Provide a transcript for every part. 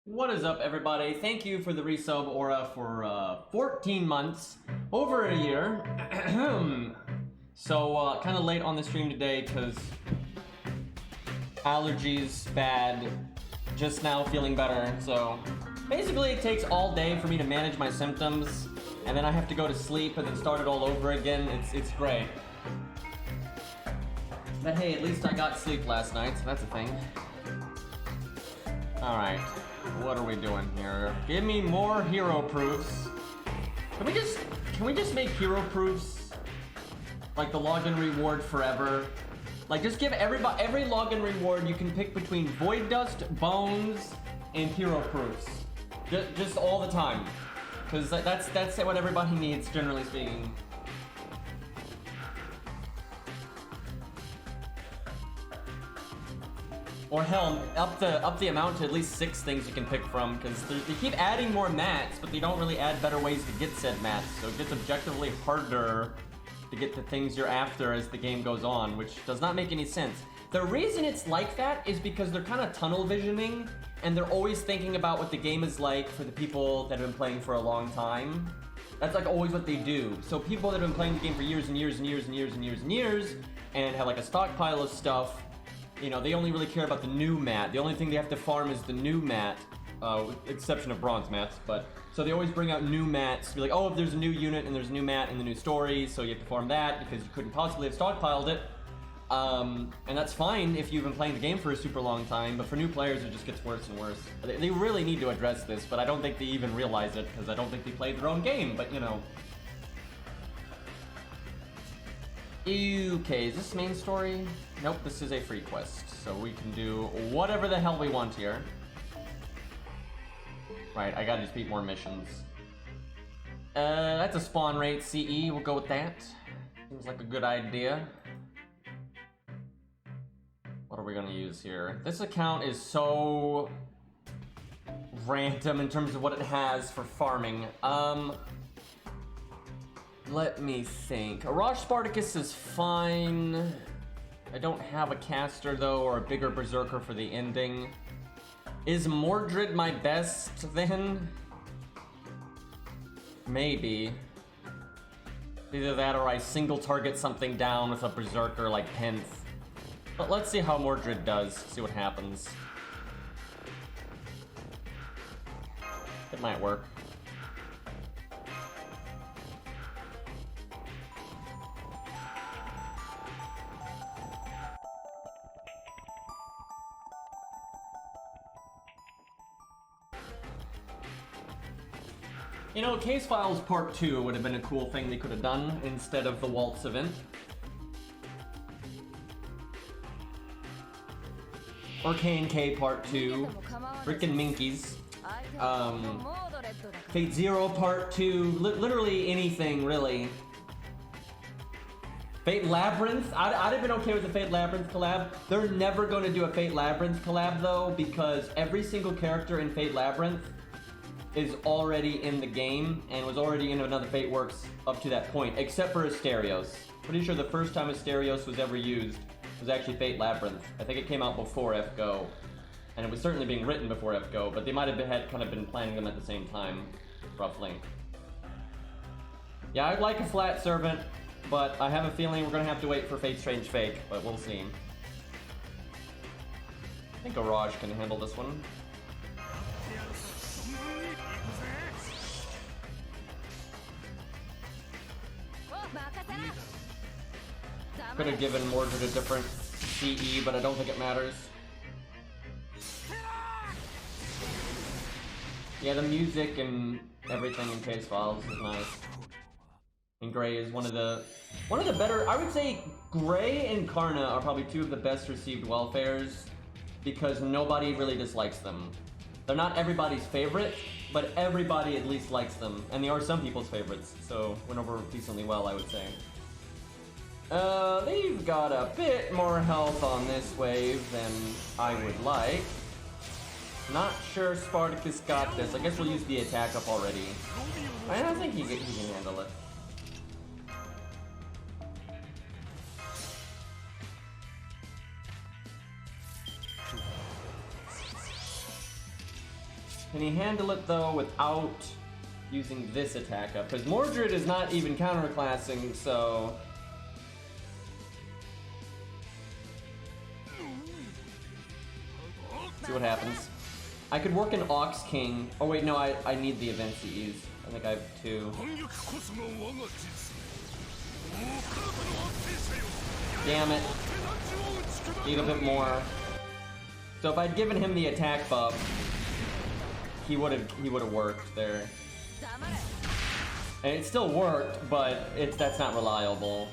What is up, everybody? Thank you for the resub, Aura, for 14 months, over a year. So, kind of late on the stream today because allergies bad. Just now feeling better. So, basically, it takes all day for me to manage my symptoms, and then I have to go to sleep and then start it all over again. It's great. But hey, at least I got sleep last night, so that's a thing. All right. What are we doing here? Give me more hero proofs. Can we just make hero proofs like the login reward forever? Like, just give every login reward you can pick between Void Dust, Bones, and hero proofs. Just all the time, because that's what everybody needs, generally speaking. Or hell, up the amount to at least 6 things you can pick from, because they keep adding more mats, but they don't really add better ways to get said mats, so it gets objectively harder to get the things you're after as the game goes on, which does not make any sense. The reason it's like that is because they're kind of tunnel visioning, and they're always thinking about what the game is like for the people that have been playing for a long time. That's like always what they do. So people that have been playing the game for years and years and years and years and years and years, and have like a stockpile of stuff, you know, they only really care about the new mat. The only thing they have to farm is the new mat, with exception of bronze mats. But so they always bring out new mats to be like, oh, if there's a new unit and there's a new mat in the new story, so you have to farm that because you couldn't possibly have stockpiled it. And that's fine if you've been playing the game for a super long time, but for new players it just gets worse and worse. They really need to address this, but I don't think they even realize it because I don't think they played their own game, but you know. Okay, is this main story? Nope, this is a free quest, so we can do whatever the hell we want here. Right, I gotta just beat more missions. That's a spawn rate CE, we'll go with that. Seems like a good idea. What are we gonna use here? This account is so random in terms of what it has for farming. Let me think. Arash Spartacus is fine. I don't have a caster though, or a bigger berserker for the ending. Is Mordred my best then? Maybe. Either that or I single target something down with a berserker like Penth. But let's see how Mordred does, see what happens. It might work. You know, Case Files Part 2 would have been a cool thing they could have done instead of the Waltz event. Or K&K Part 2. Frickin' Minkies. Fate Zero Part 2. Literally anything, really. Fate Labyrinth? I'd have been okay with the Fate Labyrinth collab. They're never going to do a Fate Labyrinth collab, though, because every single character in Fate Labyrinth is already in the game and was already in another Fate Works up to that point, except for Asterios. Pretty sure the first time Asterios was ever used was actually Fate Labyrinth. I think it came out before FGO, and it was certainly being written before FGO, but they might have kind of been planning them at the same time, roughly. Yeah, I'd like a flat servant, but I have a feeling we're gonna have to wait for Fate Strange Fake, but we'll see. I think Garage can handle this one. Could have given Mordred a different CE, but I don't think it matters. Yeah, the music and everything in Case Files is nice. And Gray is one of the better, I would say Gray and Karna are probably two of the best received welfares because nobody really dislikes them. They're not everybody's favorite, but everybody at least likes them. And they are some people's favorites, so went over decently well, I would say. They've got a bit more health on this wave than I would like. Not sure Spartacus got this. I guess we'll use the attack up already. I don't think he can handle it. Can he handle it though without using this attack up? Because Mordred is not even counterclassing, so... See what happens. I could work an Ox King. Oh wait, no, I need the event CEs. I think I have 2. Damn it. Need a bit more. So if I'd given him the attack buff, he would have worked there. And it still worked, but that's not reliable.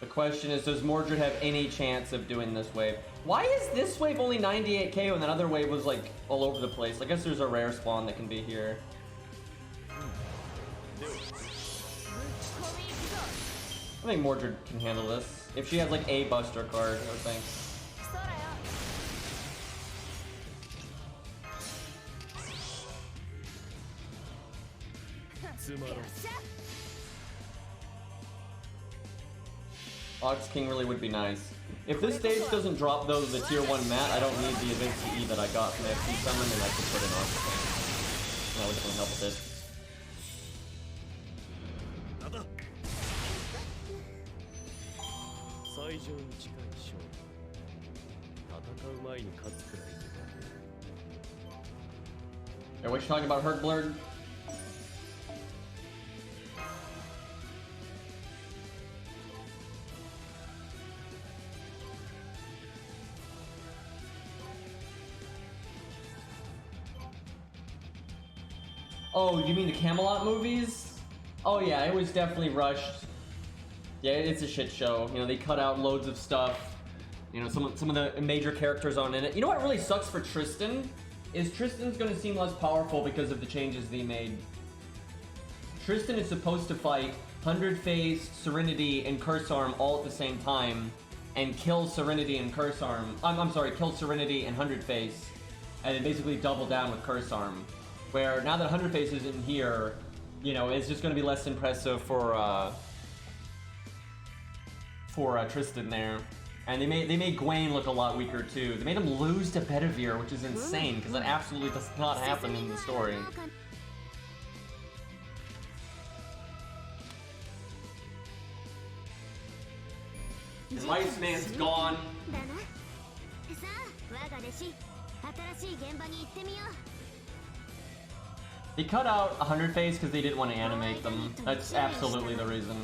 The question is, does Mordred have any chance of doing this wave? Why is this wave only 98k when that other wave was like all over the place? I guess there's a rare spawn that can be here. I think Mordred can handle this. If she has like a Buster card, I would think. Ox King really would be nice. If this stage doesn't drop though the tier 1 mat, I don't need the event CE that I got from FG Summon, and I can put in Ox King. That would definitely help with it. Are we talking about Herd Blurred? Oh, you mean the Camelot movies? Oh yeah, it was definitely rushed. Yeah, it's a shit show. You know, they cut out loads of stuff. You know, some of the major characters aren't in it. You know what really sucks for Tristan? Is Tristan's gonna seem less powerful because of the changes they made. Tristan is supposed to fight 100 Face, Serenity, and Curse Arm all at the same time, and kill Serenity and Curse Arm. I'm sorry, kill Serenity and 100 Face, and then basically double down with Curse Arm. Where now that 100 Face is in here, you know, it's just going to be less impressive for Tristan there. And they made Gwaine look a lot weaker too. They made him lose to Bedivere, which is insane because that absolutely does not happen in the story. The Ice Man's gone. They cut out 100 Face because they didn't want to animate them. That's absolutely the reason.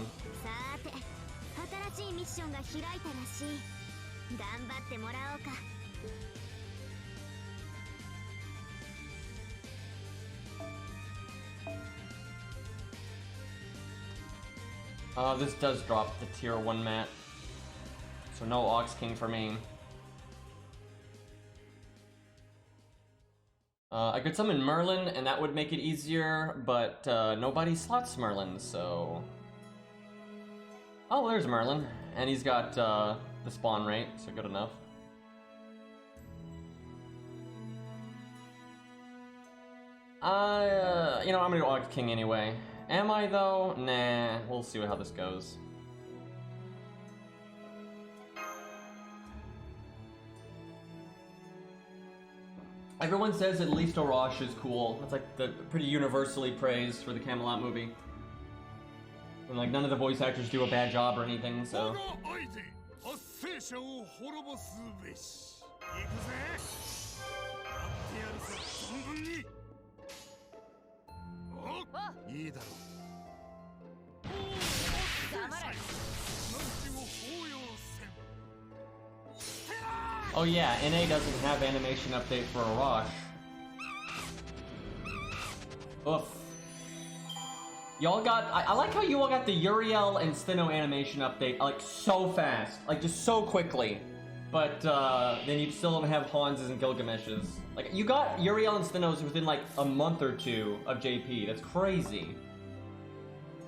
This does drop the tier 1 mat. So no Ox King for me. I could summon Merlin, and that would make it easier, but nobody slots Merlin, so... Oh, there's Merlin, and he's got the spawn rate, so good enough. You know, I'm gonna go Ox King anyway. Am I, though? Nah, we'll see how this goes. Everyone says at least Orochi is cool. That's like the pretty universally praised for the Camelot movie. And like none of the voice actors do a bad job or anything, so. Oh yeah, NA doesn't have animation update for Orochi. Oof. Y'all got, I like how you all got the Uriel and Steno animation update, like, so fast. Like, just so quickly. But, then you still don't have Hans's and Gilgamesh's. Like, you got Uriel and Steno's within, like, a month or two of JP. That's crazy.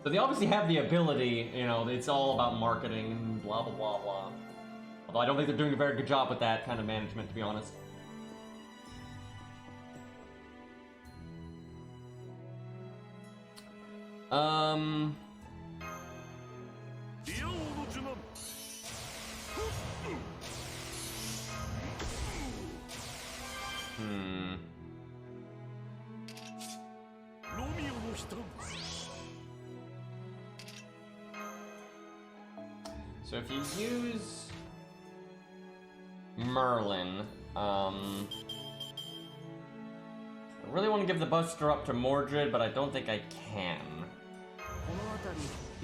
So they obviously have the ability, you know, it's all about marketing and blah blah blah blah. Although I don't think they're doing a very good job with that kind of management, to be honest. So if you use Merlin, I really want to give the Buster up to Mordred, but I don't think I can.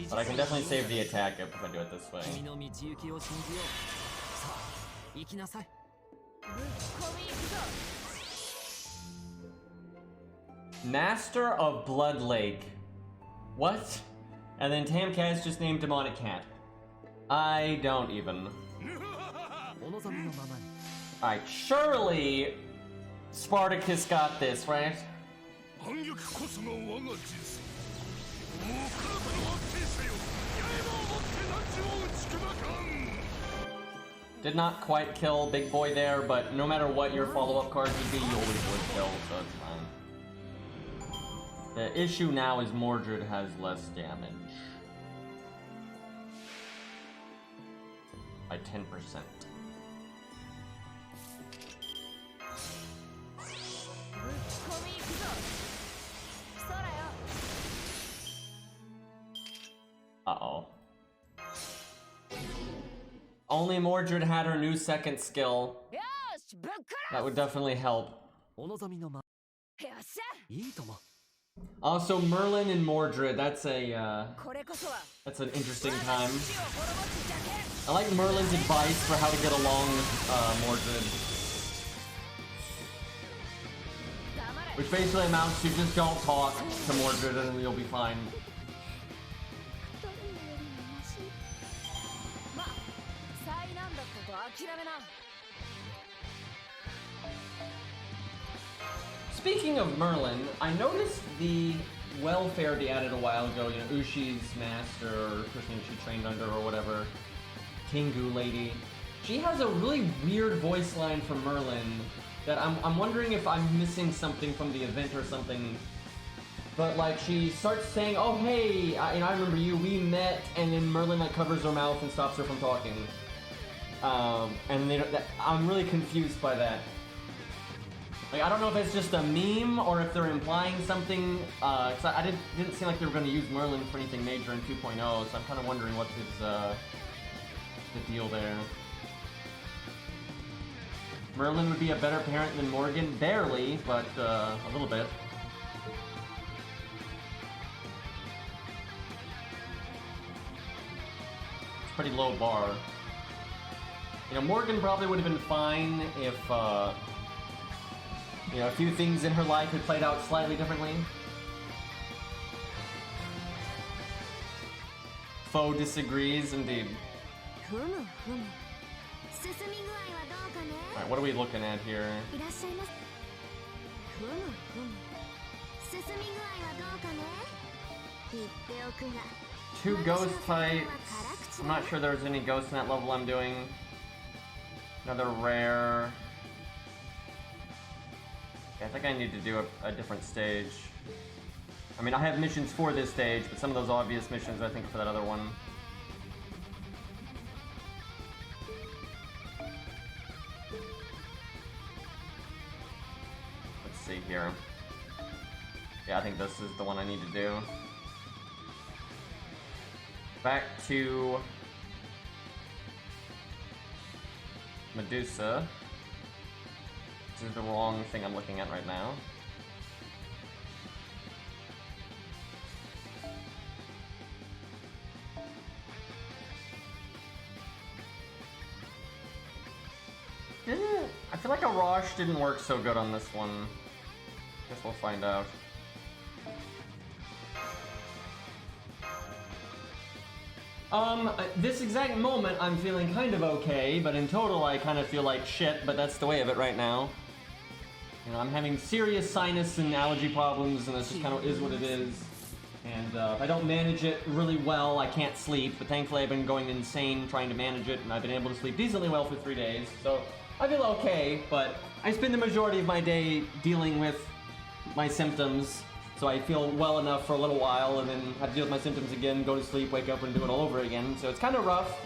But I can definitely save the attack if I do it this way. Master of Blood Lake. What? And then Tamkaz just named Demonic Cat. I don't even. Alright, surely Spartacus got this, right? Did not quite kill Big Boy there, but no matter what your follow-up cards would be, you always would kill, so it's fine. The issue now is Mordred has less damage. By 10%. Uh-oh. Only Mordred had her new second skill. That would definitely help. Also, Merlin and Mordred, that's an interesting time. I like Merlin's advice for how to get along Mordred. Which basically amounts to just don't talk to Mordred and you'll be fine. Speaking of Merlin, I noticed the welfare they added a while ago, you know, Ushi's master, or person she trained under, or whatever, Tengu lady. She has a really weird voice line for Merlin that I'm wondering if I'm missing something from the event or something. But like she starts saying, "Oh hey, I remember you. We met," and then Merlin like covers her mouth and stops her from talking. And I'm really confused by that. Like, I don't know if it's just a meme or if they're implying something. Cause I didn't seem like they were going to use Merlin for anything major in 2.0, so I'm kind of wondering what is the deal there. Merlin would be a better parent than Morgan, barely, but a little bit. It's a pretty low bar. You know, Morgan probably would have been fine if, you know, a few things in her life had played out slightly differently. Foe disagrees, indeed. Alright, what are we looking at here? 2 ghost types. I'm not sure there's any ghosts in that level I'm doing. Another rare. I think I need to do a different stage. I mean, I have missions for this stage, but some of those obvious missions I think are for that other one. Let's see here. Yeah, I think this is the one I need to do. Back to Medusa. This is the wrong thing I'm looking at right now. I feel like a Rosh didn't work so good on this one. Guess we'll find out. This exact moment I'm feeling kind of okay, but in total I kind of feel like shit, but that's the way of it right now. You know, I'm having serious sinus and allergy problems, and this just kind of is what it is. And if I don't manage it really well, I can't sleep. But thankfully, I've been going insane trying to manage it, and I've been able to sleep decently well for 3 days. So I feel okay, but I spend the majority of my day dealing with my symptoms. So I feel well enough for a little while, and then have to deal with my symptoms again, go to sleep, wake up, and do it all over again. So it's kind of rough.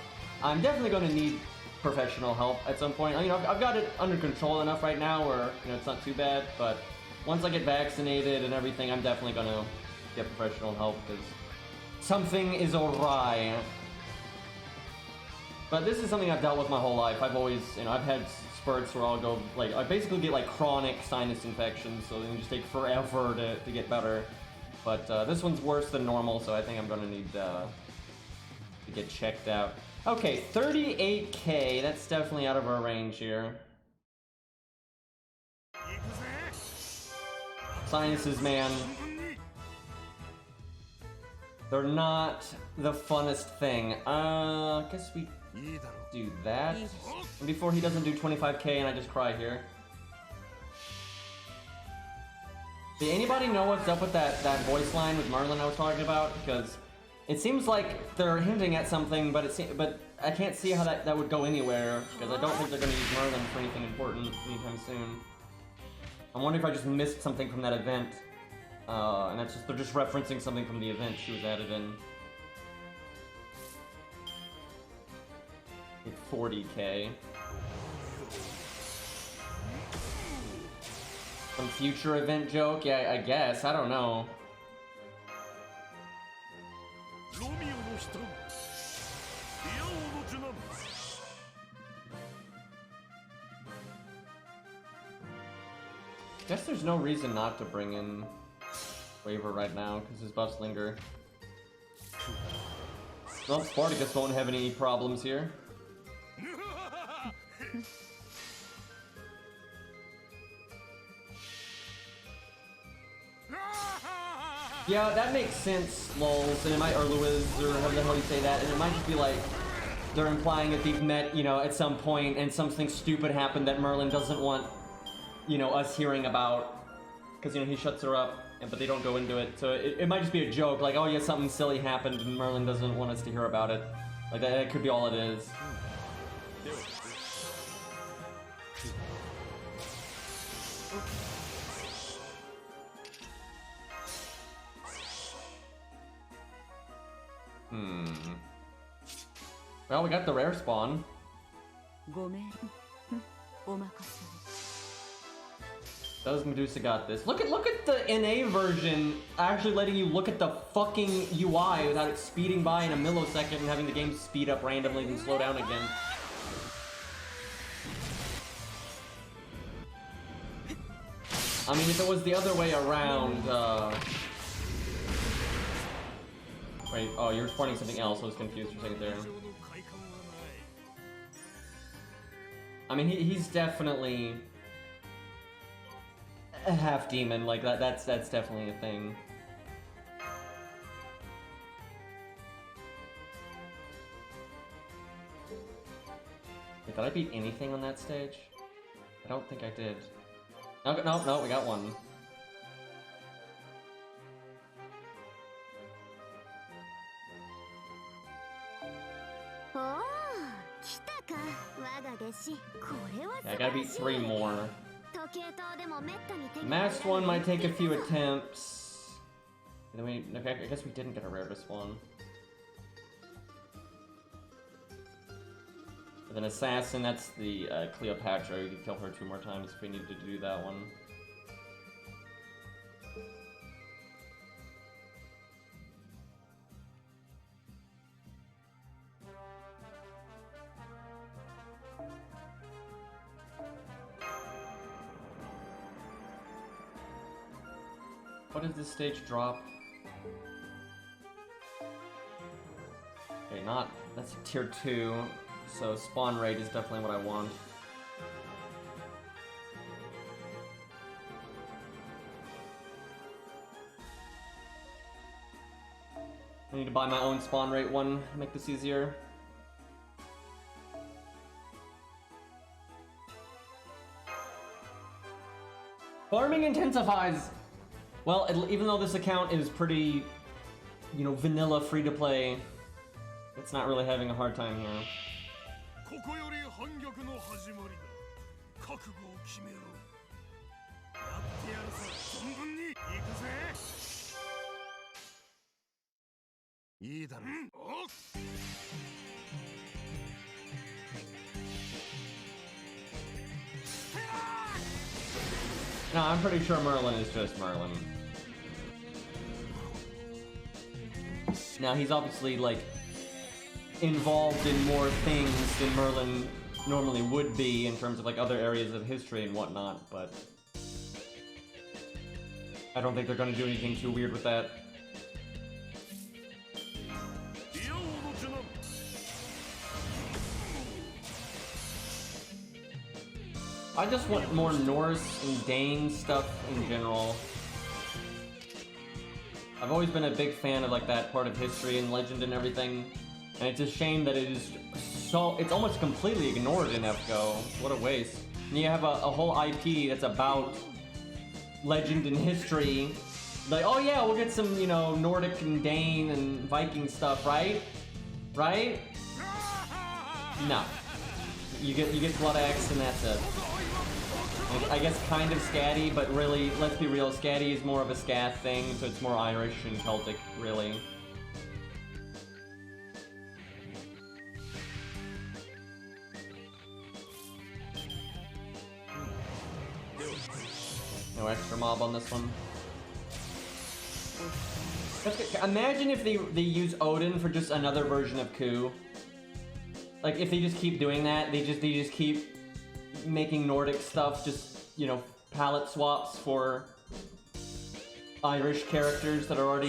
I'm definitely going to need professional help at some point. You know, I've got it under control enough right now where, you know, it's not too bad. But once I get vaccinated and everything, I'm definitely going to get professional help because something is awry. But this is something I've dealt with my whole life. I've always, you know, I've had spurts where I'll go, like, I basically get like chronic sinus infections, so they just take forever to get better. But this one's worse than normal, so I think I'm gonna need to get checked out. Okay, 38k, that's definitely out of our range here. Sinuses, man. They're not the funnest thing. I guess we do that. And before he doesn't do 25k and I just cry here. Did anybody know what's up with that voice line with Merlin I was talking about? Because it seems like they're hinting at something, but I can't see how that would go anywhere, because I don't think they're going to use Merlin for anything important anytime soon. I'm wondering if I just missed something from that event. And that's just, they're just referencing something from the event she was added in. 40k. Some future event joke? Yeah, I guess. I don't know. Guess there's no reason not to bring in Waver right now, because his buffs linger. Well, Spartacus won't have any problems here. Yeah, that makes sense, lols, and it might, or Luiz, or however the hell you say that, and it might just be like, they're implying that they've met, you know, at some point, and something stupid happened that Merlin doesn't want, you know, us hearing about, because, you know, he shuts her up, but they don't go into it, so it might just be a joke, like, oh yeah, something silly happened, and Merlin doesn't want us to hear about it. Like, that could be all it is. Well, we got the rare spawn. Does Medusa got this? Look at the NA version actually letting you look at the fucking UI without it speeding by in a millisecond and having the game speed up randomly and slow down again. I mean, if it was the other way around, wait, oh, you're spawning something else. I was confused for a second there. I mean, he's definitely a half demon. Like that's definitely a thing. Wait, did I beat anything on that stage? I don't think I did. No, we got one. Yeah, I gotta beat 3 more. Masked one might take a few attempts. And then I guess we didn't get a rarest one. With an assassin, that's the Cleopatra. You could kill her 2 more times if we needed to do that one. What does this stage drop? Okay, that's a tier 2, so spawn rate is definitely what I want. I need to buy my own spawn rate one to make this easier. Farming intensifies! Well, even though this account is pretty you know, vanilla free-to-play, it's not really having a hard time here. ここより反逆の始まりだ。覚悟を決めろ。やってやるぞ。存分に行くぜ。いいだろう。おっ。 No, I'm pretty sure Merlin is just Merlin. Now, he's obviously, like, involved in more things than Merlin normally would be in terms of, like, other areas of history and whatnot, but I don't think they're gonna do anything too weird with that. I just want more Norse and Dane stuff in general. I've always been a big fan of like that part of history and legend and everything, and it's a shame that it is so, it's almost completely ignored in FGO. What a waste. And you have a whole IP that's about legend and history. Like, oh yeah, we'll get some, you know, Nordic and Dane and Viking stuff, right? Right? No. You get Blood Axe and that's it. I guess kind of Scatty, but really, let's be real, Scatty is more of a Scath thing, so it's more Irish and Celtic, really. No extra mob on this one. Imagine if they use Odin for just another version of Ku. Like, if they just keep doing that, they just keep making Nordic stuff, just, you know, palette swaps for Irish characters that are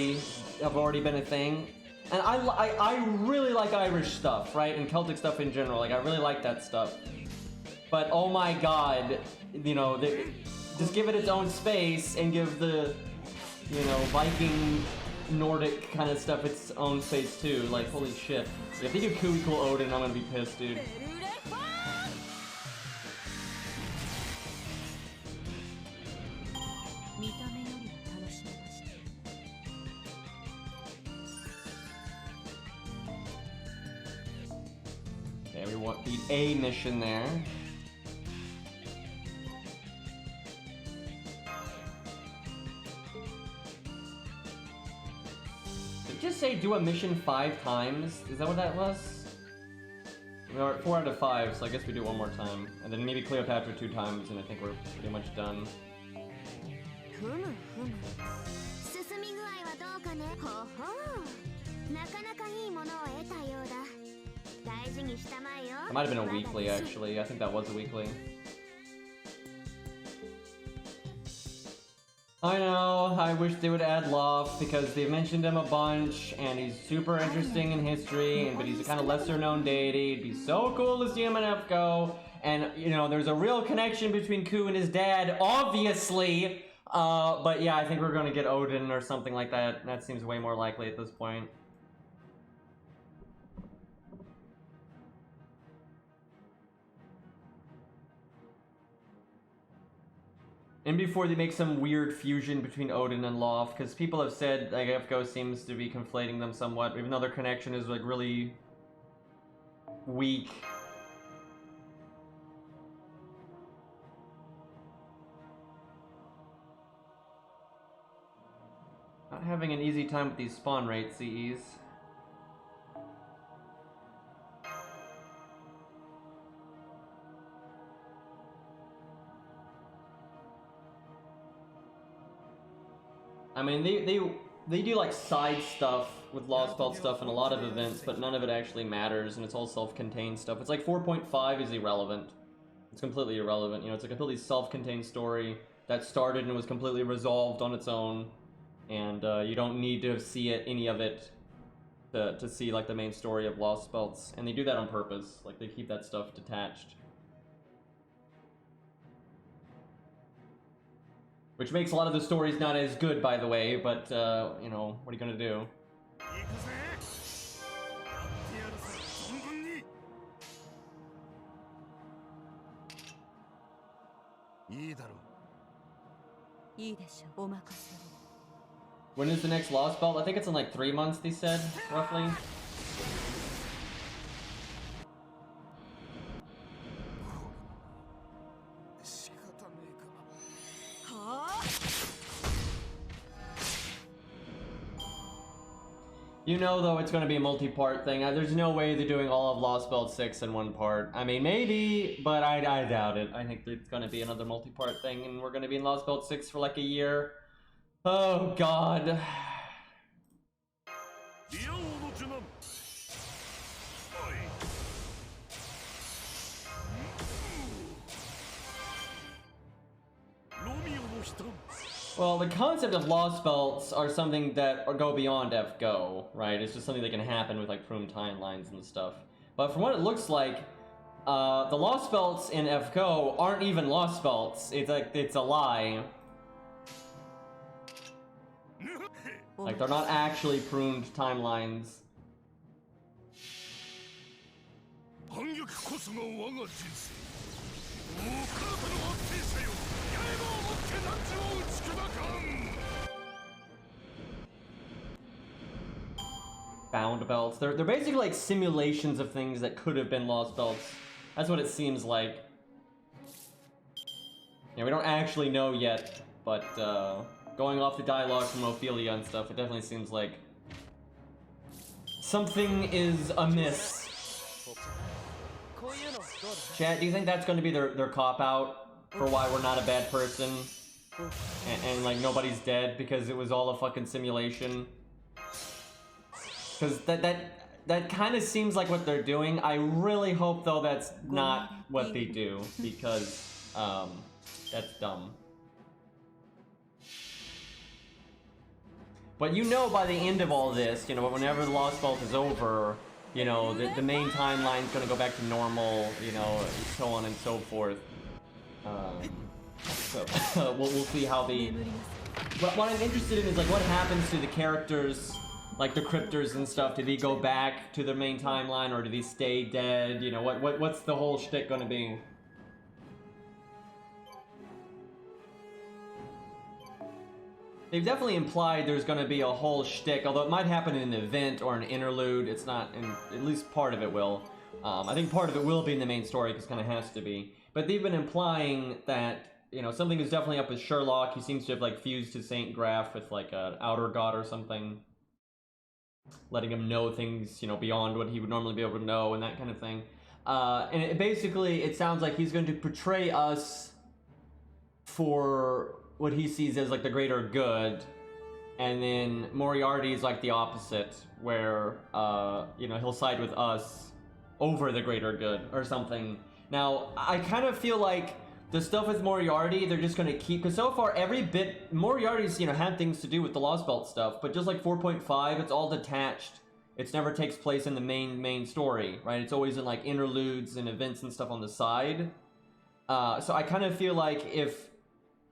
have already been a thing. And I really like Irish stuff, right? And Celtic stuff in general. Like, I really like that stuff. But oh my god, you know, just give it its own space and give the, you know, Viking Nordic kind of stuff its own space too. Like, holy shit. If they do Ku equal Odin, I'm gonna be pissed, dude. Okay, we want the A mission there. Did it just say do a mission 5 times? Is that what that was? We're at 4 out of 5, so I guess we do one more time. And then maybe Cleopatra 2 times, and I think we're pretty much done. It might have been a weekly, actually. I think that was a weekly. I know, I wish they would add Loft because they've mentioned him a bunch and he's super interesting in history, but he's a kind of lesser known deity. It'd be so cool to see him in FGO. And, you know, there's a real connection between Ku and his dad, obviously. But yeah, I think we're gonna get Odin or something like that. That seems way more likely at this point. And before they make some weird fusion between Odin and Loth, because people have said like FGO seems to be conflating them somewhat, even though their connection is like really weak. Not having an easy time with these spawn rate CEs. I mean, they do like side stuff with Lost Belt stuff and a lot of events, but none of it actually matters, and it's all self-contained stuff. It's like 4.5 is irrelevant. It's completely irrelevant. You know, it's a completely self-contained story that started and was completely resolved on its own, and you don't need to see any of it to see like the main story of Lost Belts, and they do that on purpose. Like they keep that stuff detached. Which makes a lot of the stories not as good, by the way, but, you know, what are you gonna do? When is the next Lost Belt? I think it's in like 3 months, they said, roughly. You know, though, it's going to be a multi-part thing. There's no way they're doing all of Lost Belt 6 in one part. I mean, maybe, but I doubt it. I think it's going to be another multi-part thing, and we're going to be in Lost Belt 6 for like a year. Oh, God. Well, the concept of Lost Belts are something that go beyond FGO, right? It's just something that can happen with like prune timelines and stuff. But from what it looks like, the Lost Belts in FGO aren't even Lost Belts. It's like, it's a lie. Like, they're not actually pruned timelines. Bound belts. They're basically like simulations of things that could have been Lost Belts. That's what it seems like. Yeah, we don't actually know yet, but going off the dialogue from Ophelia and stuff, it definitely seems like something is amiss. Chat, do you think that's going to be their cop-out for why we're not a bad person? And like nobody's dead because it was all a fucking simulation? Because that kind of seems like what they're doing. I really hope, though, that's not what they do, because that's dumb. But you know, by the end of all this, you know, whenever the Lost Belt is over, you know, the main timeline's gonna go back to normal, you know, so on and so forth. So we'll see how the... What I'm interested in is, like, what happens to the characters, like the cryptors and stuff. Do they go back to their main timeline, or do they stay dead? You know, what's the whole shtick gonna be? They've definitely implied there's gonna be a whole shtick, although it might happen in an event or an interlude. It's not, at least part of it will. I think part of it will be in the main story, because it kind of has to be. But they've been implying that, you know, something is definitely up with Sherlock. He seems to have, like, fused to Saint Graph with, like, an outer god or something. Letting him know things, you know, beyond what he would normally be able to know and that kind of thing. And it sounds like he's going to portray us for what he sees as, like, the greater good. And then Moriarty is, like, the opposite, where, you know, he'll side with us over the greater good or something. Now, I kind of feel like the stuff with Moriarty, they're just going to keep... Because so far, every bit... Moriarty's, you know, had things to do with the Lost Belt stuff, but just like 4.5, it's all detached. It never takes place in the main story, right? It's always in, like, interludes and events and stuff on the side. So I kind of feel like if...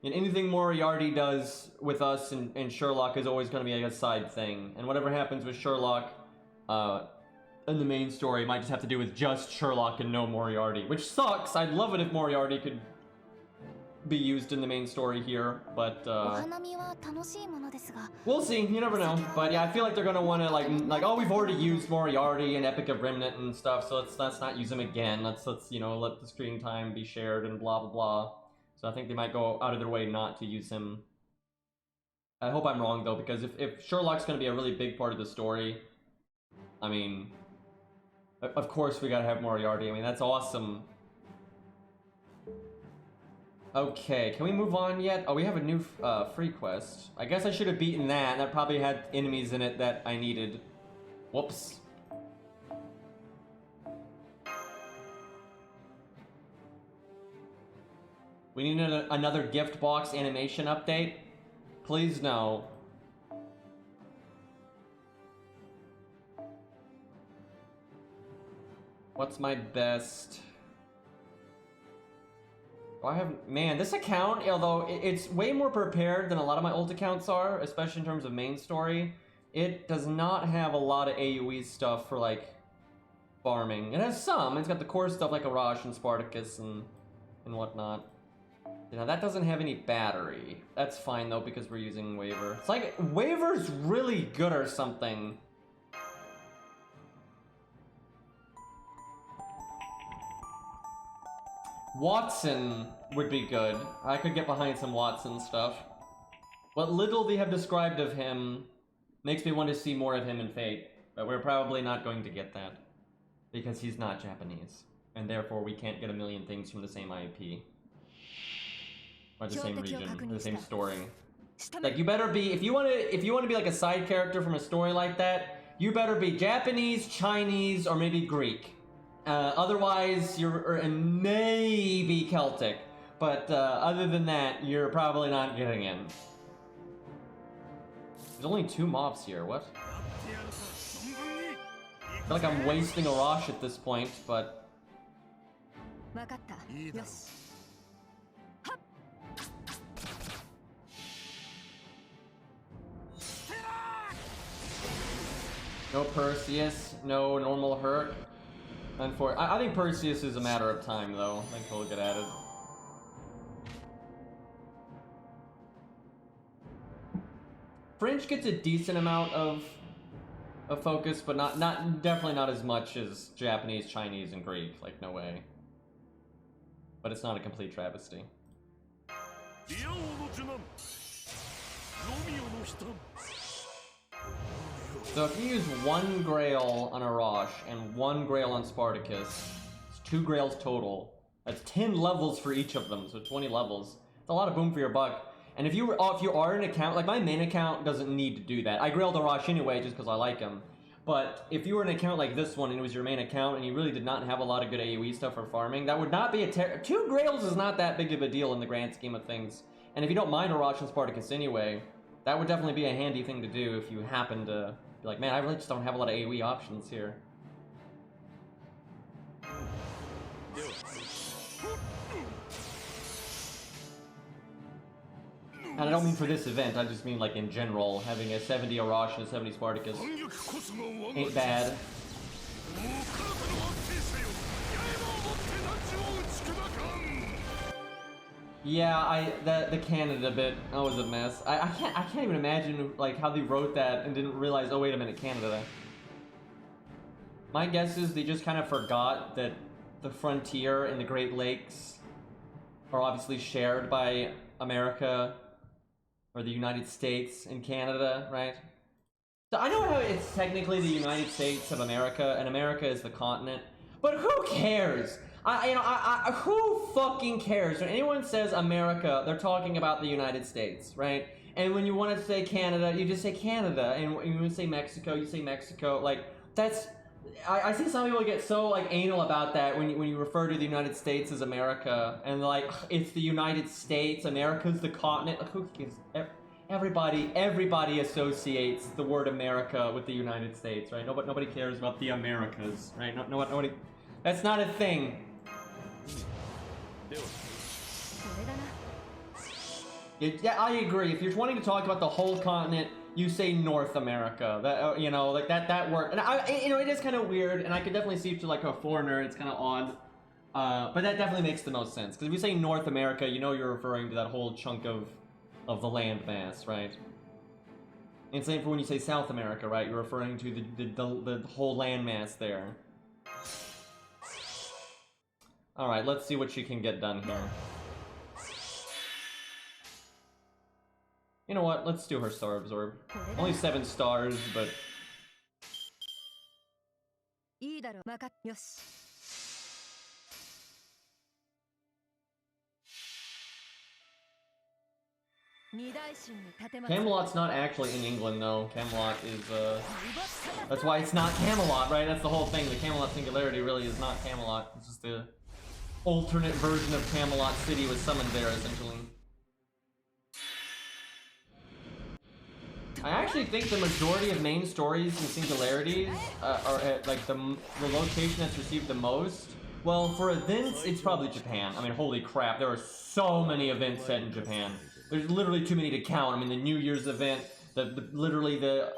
anything Moriarty does with us and Sherlock is always going to be, like, a side thing. And whatever happens with Sherlock... in the main story might just have to do with just Sherlock and no Moriarty, which sucks. I'd love it if Moriarty could be used in the main story here, but we'll see. You never know. But yeah, I feel like they're gonna want to like oh, we've already used Moriarty and Epic of Remnant and stuff, so let's not use him again. Let's you know, let the screen time be shared and blah blah blah. So I think they might go out of their way not to use him. I hope I'm wrong though, because if Sherlock's gonna be a really big part of the story, I mean, of course we gotta have Moriarty. I mean, that's awesome. Okay, can we move on yet? Oh, we have a new free quest. I guess I should have beaten that. That probably had enemies in it that I needed. Whoops. We need another gift box animation update. Please no. What's my best? I have, man, this account, although it's way more prepared than a lot of my old accounts are, especially in terms of main story, it does not have a lot of AoE stuff for, like, farming. It has some. It's got the core stuff like Arash and Spartacus and whatnot. Now that doesn't have any battery. That's fine though because we're using Waver. It's like Waver's really good or something. Watson would be good. I could get behind some Watson stuff. What little they have described of him makes me want to see more of him in Fate, but we're probably not going to get that because he's not Japanese, and therefore we can't get a million things from the same IP or the same region, or the same story. Like you better be, if you want to be like a side character from a story like that, you better be Japanese, Chinese, or maybe Greek. Otherwise, you're maybe Celtic, but other than that, you're probably not getting in. There's only 2 mobs here, what? I feel like I'm wasting a Rosh at this point, but... No Perseus, no normal Herc. I think Perseus is a matter of time, though. I think he'll get added. French gets a decent amount of focus, but definitely not as much as Japanese, Chinese, and Greek. Like, no way. But it's not a complete travesty. So if you use 1 Grail on Arash and 1 Grail on Spartacus, it's 2 Grails total. That's 10 levels for each of them, so 20 levels. It's a lot of boom for your buck. And if you are an account, like my main account doesn't need to do that. I Grailed Arash anyway just because I like him. But if you were an account like this one and it was your main account and you really did not have a lot of good AoE stuff for farming, that would not be a 2 Grails is not that big of a deal in the grand scheme of things. And if you don't mind Arash and Spartacus anyway, that would definitely be a handy thing to do if you happen to be like, man, I really just don't have a lot of AoE options here. And I don't mean for this event, I just mean like in general, having a 70 Arash and a 70 Spartacus ain't bad. Yeah, the Canada bit, that was a mess. I can't even imagine like how they wrote that and didn't realize, oh wait a minute, Canada. My guess is they just kind of forgot that the frontier and the Great Lakes are obviously shared by America or the United States and Canada, right? So I know how it's technically the United States of America and America is the continent, but who cares? Who fucking cares? When anyone says America, they're talking about the United States, right? And when you want to say Canada, you just say Canada. And when you want to say Mexico, you say Mexico. Like, that's... I see some people get so, like, anal about that when you refer to the United States as America. And, like, it's the United States, America's the continent. Like, who gives... Everybody associates the word America with the United States, right? Nobody cares about the Americas, right? Nobody... That's not a thing. Yeah, I agree. If you're wanting to talk about the whole continent, you say North America. That you know, like that worked. And it is kind of weird, and I could definitely see to like a foreigner, it's kind of odd. But that definitely makes the most sense because if you say North America, you know you're referring to that whole chunk of the land mass, right? And same for when you say South America, right? You're referring to the whole land mass there. All right, let's see what she can get done here. You know what? Let's do her Star Absorb. Only 7 stars, but... Camelot's not actually in England, though. Camelot is, that's why it's not Camelot, right? That's the whole thing. The Camelot singularity really is not Camelot. It's just the alternate version of Camelot City was summoned there, essentially. I actually think the majority of main stories and singularities are at, like, the location that's received the most. Well, for events, it's probably Japan. I mean, holy crap, there are so many events set in Japan. There's literally too many to count. I mean, the New Year's event, literally the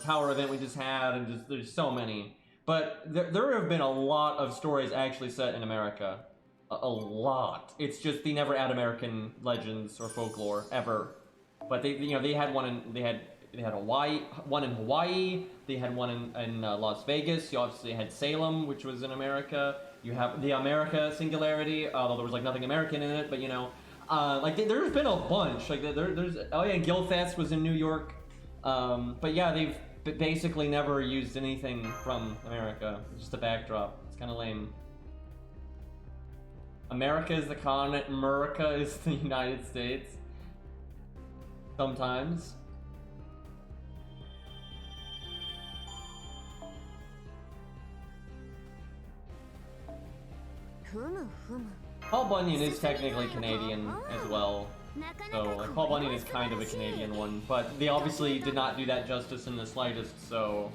Tower event we just had, and there's so many. But there have been a lot of stories actually set in America. a lot. It's just they never add American legends or folklore ever. But they had one in they had Hawaii, one in Hawaii. They had one in Las Vegas. You obviously had Salem, which was in America. You have the America singularity, although there was like nothing American in it. But like there's been a bunch. Like there's oh yeah, Gilfest was in New York. But yeah, they've basically never used anything from America. It's just a backdrop. It's kind of lame. America is the continent. America is the United States. Sometimes. Paul Bunyan is technically Canadian as well. So like, Paul Bunyan is kind of a Canadian one, but they obviously did not do that justice in the slightest, so...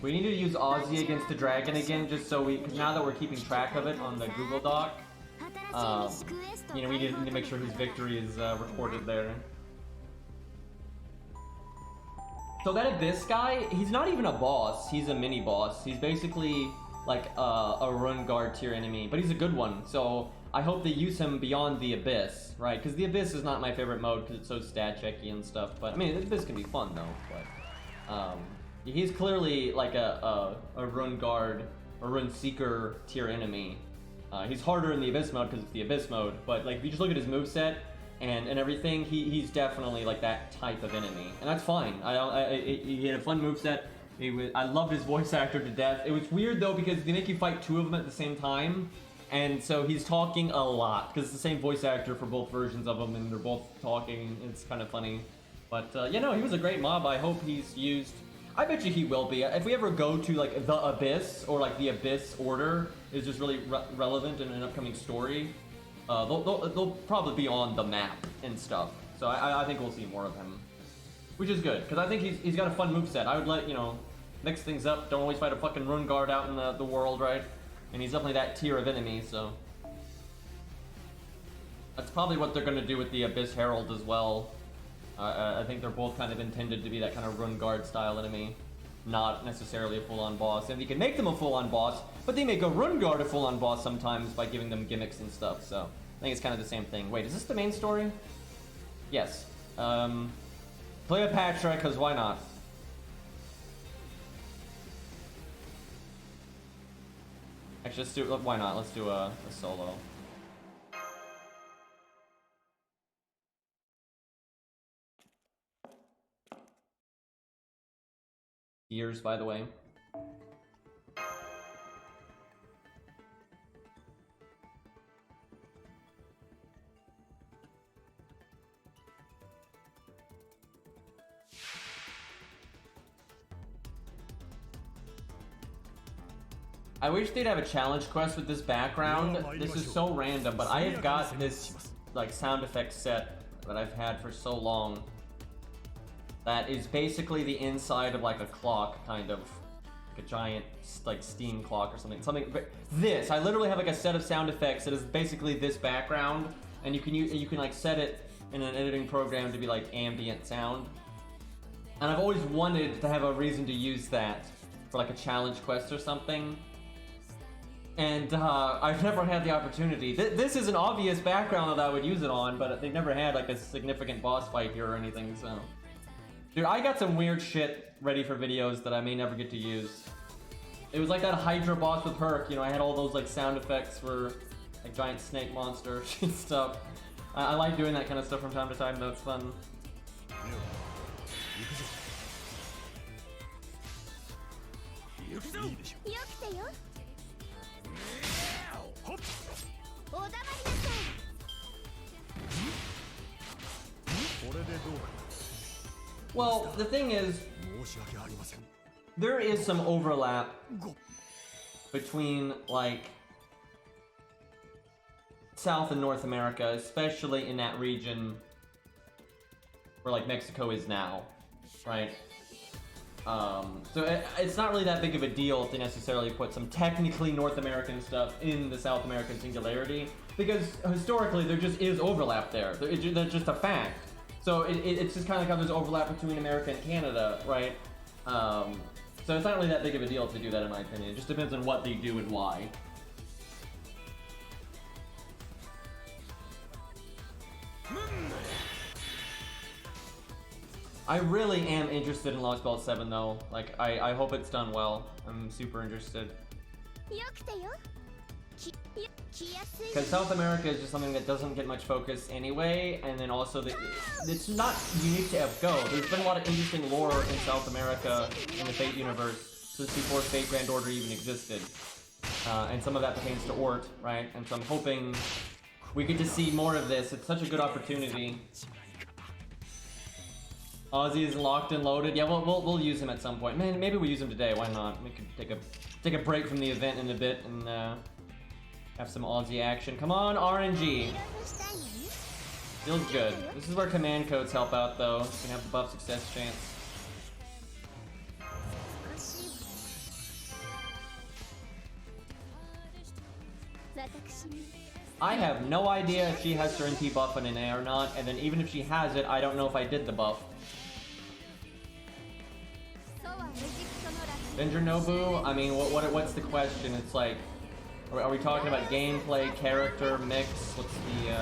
We need to use Ozzy against the dragon again, just so cause now that we're keeping track of it on the Google Doc, we need to make sure his victory is recorded there. So that Abyss guy, he's not even a boss, he's a mini boss. He's basically like a run guard tier enemy, but he's a good one. So I hope they use him beyond the Abyss, right? Because the Abyss is not my favorite mode because it's so stat checky and stuff. But I mean, the Abyss can be fun though. But he's clearly like a run guard or run seeker tier enemy. He's harder in the Abyss mode because it's the Abyss mode. But like if you just look at his moveset and everything, he's definitely like that type of enemy, and that's fine. He had a fun moveset. I loved his voice actor to death. It was weird though because they make you fight two of them at the same time, and so he's talking a lot because it's the same voice actor for both versions of him, and they're both talking. It's kind of funny, but yeah, no, he was a great mob. I hope he's used. I bet you he will be. If we ever go to like the Abyss or like the Abyss Order is just really relevant in an upcoming story. They'll probably be on the map and stuff, so I think we'll see more of him, which is good because I think he's got a fun moveset. I would let mix things up. Don't always fight a fucking rune guard out in the world, right? And he's definitely that tier of enemy, so that's probably what they're gonna do with the Abyss Herald as well. I think they're both kind of intended to be that kind of rune guard style enemy, not necessarily a full-on boss. And you can make them a full-on boss, but they make a rune guard a full-on boss sometimes by giving them gimmicks and stuff, so I think it's kind of the same thing. Wait, is this the main story? Yes. Cleopatra, because why not? Actually, let's do, why not? Let's do a solo. Years, by the way. I wish they'd have a challenge quest with this background. This is so random, but I have got this like sound effect set that I've had for so long that is basically the inside of like a clock, kind of like a giant like steam clock or something. This I literally have like a set of sound effects that is basically this background, and you can like set it in an editing program to be like ambient sound. And I've always wanted to have a reason to use that for like a challenge quest or something. And I've never had the opportunity. This is an obvious background that I would use it on, but they've never had like a significant boss fight here or anything, so. Dude, I got some weird shit ready for videos that I may never get to use. It was like that Hydra boss with Herc, I had all those like sound effects for like giant snake monster and stuff. I like doing that kind of stuff from time to time, though, it's fun. Well, the thing is, there is some overlap between, like, South and North America, especially in that region where, like, Mexico is now, right? So it's not really that big of a deal if they necessarily put some technically North American stuff in the South American singularity. because historically there just is overlap there. That's just a fact. So it's just kind of like how there's overlap between America and Canada, right? So it's not really that big of a deal to do that, in my opinion. It just depends on what they do and why. I really am interested in Lost Ball 7 though. Like, I hope it's done well. I'm super interested. Because South America is just something that doesn't get much focus anyway, and then also it's not unique to FGO. There's been a lot of interesting lore in South America in the Fate universe since before Fate Grand Order even existed. And some of that pertains to Ort, right? And so I'm hoping we get to see more of this. It's such a good opportunity. Ozzy is locked and loaded. Yeah, we'll use him at some point. Man, maybe we use him today. Why not? We could take a break from the event in a bit and have some Aussie action. Come on, RNG. Feels good. This is where command codes help out, though. You can have the buff success chance. I have no idea if she has her NP buff on an A or not, and then even if she has it, I don't know if I did the buff. Ginger Nobu? I mean, what's the question? It's like, are we talking about gameplay, character, mix? What's the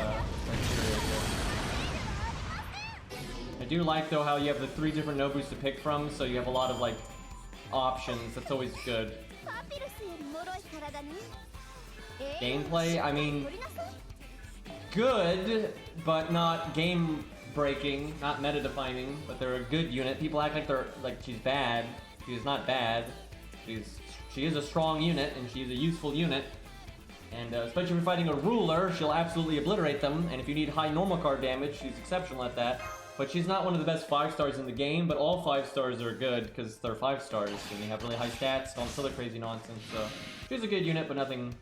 criteria here? I do like, though, how you have the 3 different Nobus to pick from, so you have a lot of, like, options. That's always good. Gameplay? I mean, good, but not game-breaking, not meta-defining, but they're a good unit. People act like she's bad. She's not bad. She is a strong unit, and she's a useful unit. And especially if you're fighting a ruler, she'll absolutely obliterate them. And if you need high normal card damage, she's exceptional at that. But she's not one of the best 5-stars in the game, but all 5-stars are good because they're 5-stars and they have really high stats and all this other crazy nonsense. So she's a good unit, but nothing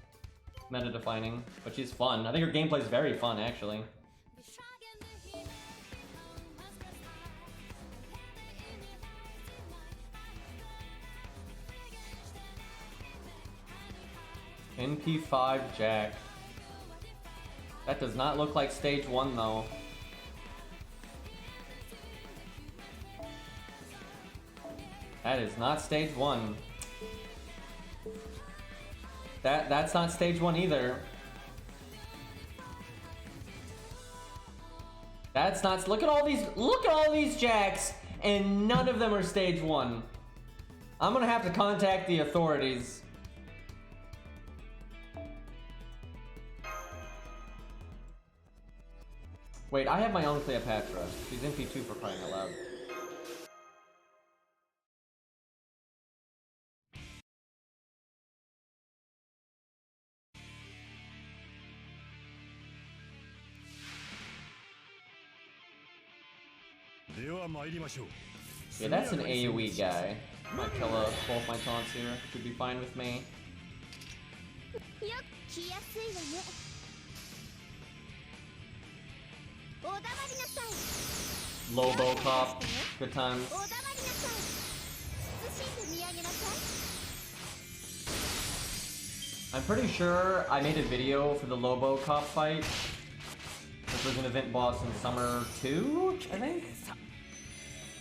meta-defining. But she's fun. I think her gameplay is very fun, actually. NP5 Jack. That does not look like stage 1 though. That is not stage 1. That's not stage 1 either. That's not. Look at all these Jacks, and none of them are stage 1. I'm gonna have to contact the authorities. Wait, I have my own Cleopatra. She's NP2 for crying out loud. Yeah, that's an AoE guy. Might kill both my taunts here. Should be fine with me. Lobo Cop. Good times. I'm pretty sure I made a video for the Lobo Cop fight. This was an event boss in Summer 2, I think?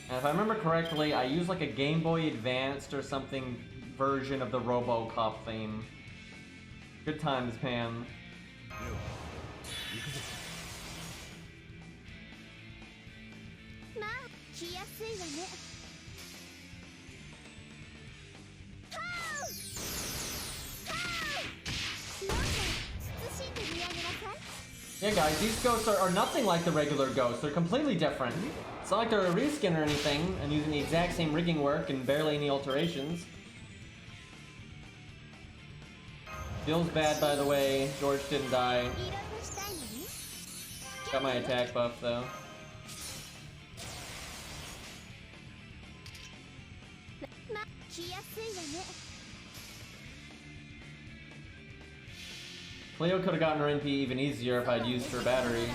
And if I remember correctly, I used like a Game Boy Advanced or something version of the RoboCop theme. Good times, Pam. Yeah guys, these ghosts are nothing like the regular ghosts. They're completely different. It's not like they're a reskin or anything, and using the exact same rigging work and barely any alterations. Feels bad, by the way. George didn't die. Got my attack buff, though. Cleo could have gotten her NP even easier if I'd used her battery.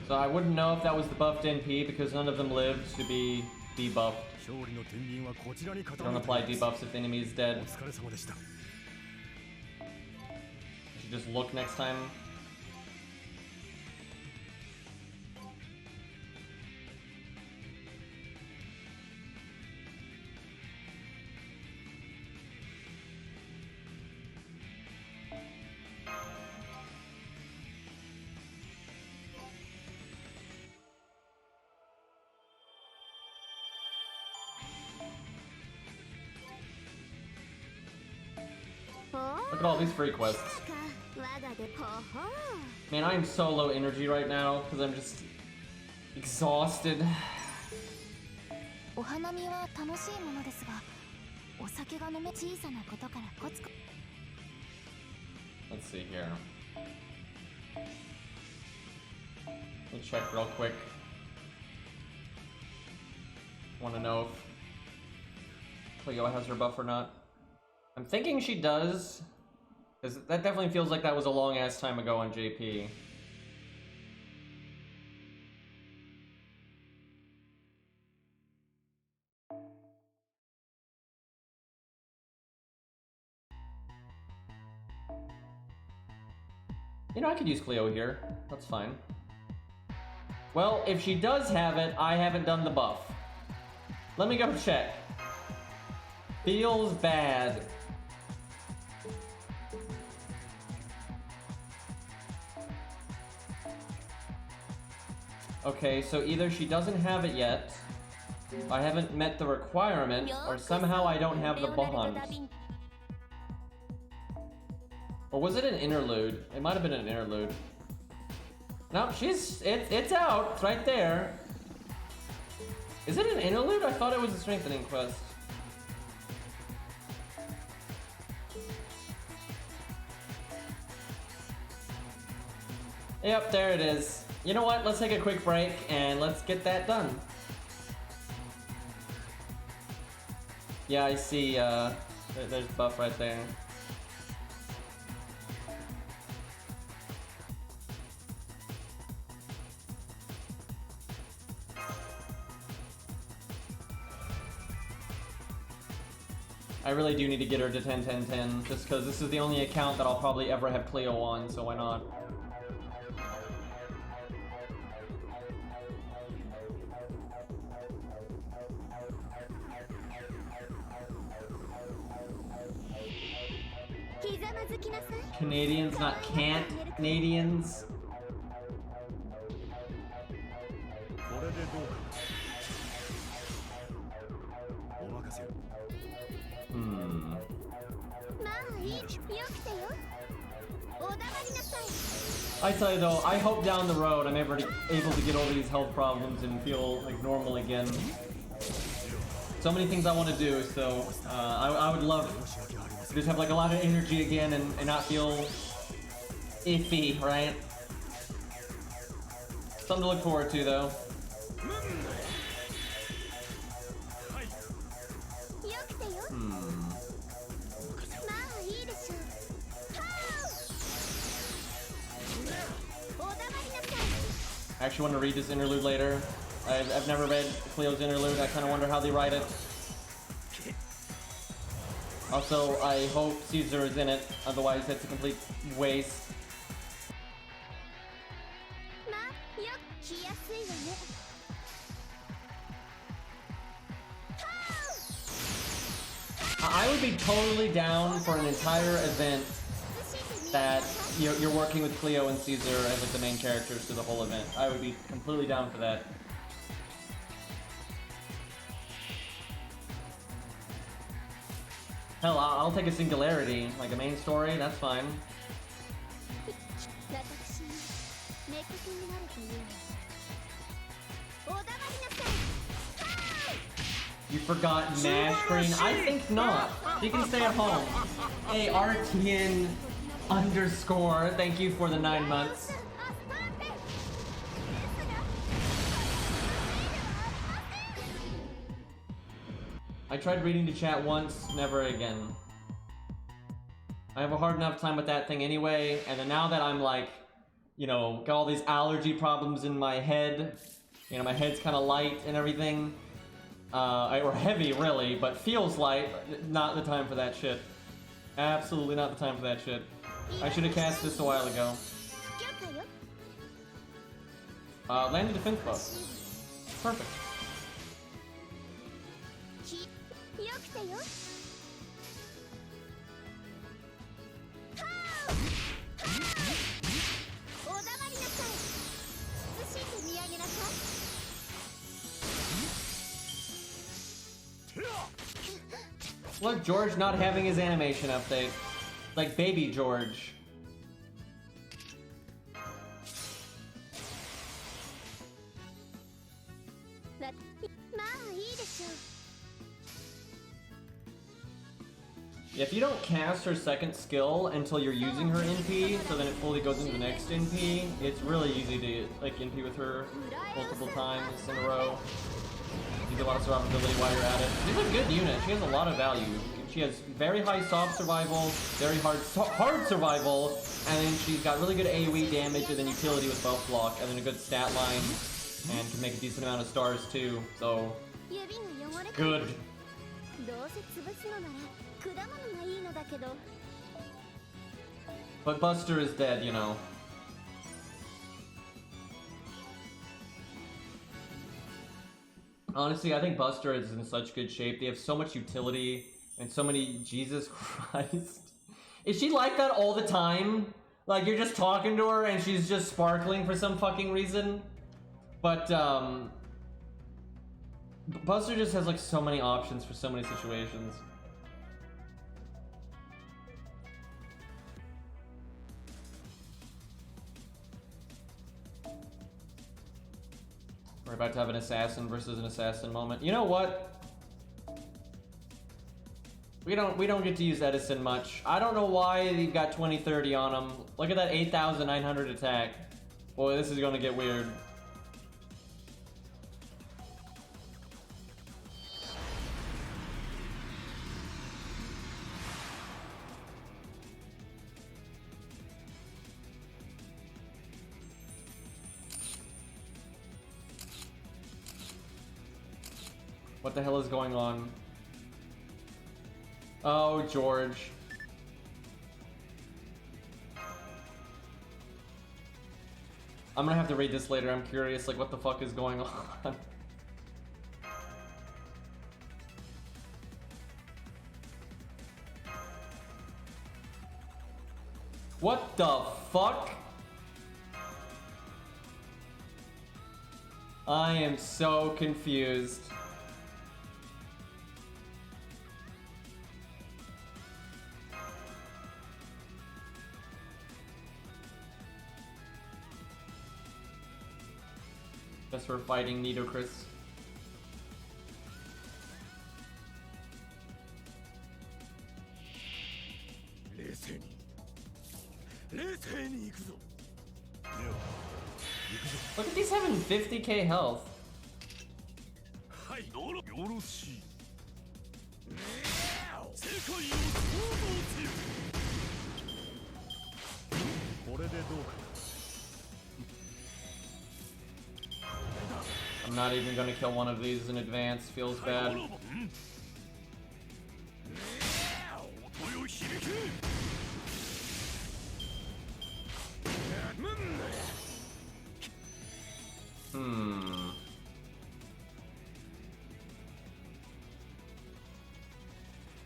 So So I wouldn't know if that was the buffed NP because none of them lived to be debuffed. Don't apply debuffs if the enemy is dead. Should just look next time. Look at all these free quests. Man, I am so low energy right now because I'm just exhausted. Let's see here. Let's check real quick. Want to know if Cleo has her buff or not. I'm thinking she does, because that definitely feels like that was a long-ass time ago on JP. You know, I could use Cleo here. That's fine. Well, if she does have it, I haven't done the buff. Let me go check. Feels bad. Okay, so either she doesn't have it yet, I haven't met the requirement, or somehow I don't have the bonds. Or was it an interlude? It might have been an interlude. No, it's out. It's right there. Is it an interlude? I thought it was a strengthening quest. Yep, there it is. You know what? Let's take a quick break and let's get that done. Yeah, I see, there's buff right there. I really do need to get her to 10-10-10, just because this is the only account that I'll probably ever have Cleo on, so why not? Canadians, not can't Canadians. I tell you though, I hope down the road I'm ever able to get over these health problems and feel like normal again. So many things I want to do, so I would love to just have like a lot of energy again and not feel iffy, right? Something to look forward to though. I actually want to read this interlude later. I've never read Cleo's interlude. I kind of wonder how they write it. Also, I hope Caesar is in it. Otherwise, it's a complete waste. I would be totally down for an entire event that you're working with Cleo and Caesar as like the main characters through the whole event. I would be completely down for that. Hell, I'll take a singularity, like a main story, that's fine. You forgot Mash Screen? I think not. You can stay at home. Hey, RTN _ thank you for the 9 months. I tried reading the chat once, never again. I have a hard enough time with that thing anyway, and then now that I'm like you know, got all these allergy problems in my head. You know, my head's kind of light and everything. Or heavy, really, but feels light. Not the time for that shit. Absolutely not the time for that shit. I should have cast this a while ago. Landed defense buff. Perfect. Look, George not having his animation update. Like baby George. Yeah, if you don't cast her second skill until you're using her NP, so then it fully goes into the next NP, it's really easy to like NP with her multiple times in a row. You get a lot of survivability while you're at it. She's a good unit. She has a lot of value. She has very high soft survival, very hard survival, and then she's got really good AoE damage and then utility with buff block, and then a good stat line, and can make a decent amount of stars too. So good. But Buster is dead, you know. Honestly, I think Buster is in such good shape. They have so much utility and so many... Jesus Christ. Is she like that all the time? Like, you're just talking to her and she's just sparkling for some fucking reason? But, Buster just has, like, so many options for so many situations. We're about to have an assassin versus an assassin moment. You know what? We don't get to use Edison much. I don't know why they've got 2030 on him. Look at that 8,900 attack. Boy, this is gonna get weird. What the hell is going on? Oh, George. I'm gonna have to read this later. I'm curious, like, what the fuck is going on? What the fuck? I am so confused. Guess we're fighting Nidocris. Look at these having 50k health. I'm not even gonna kill one of these in advance, feels bad.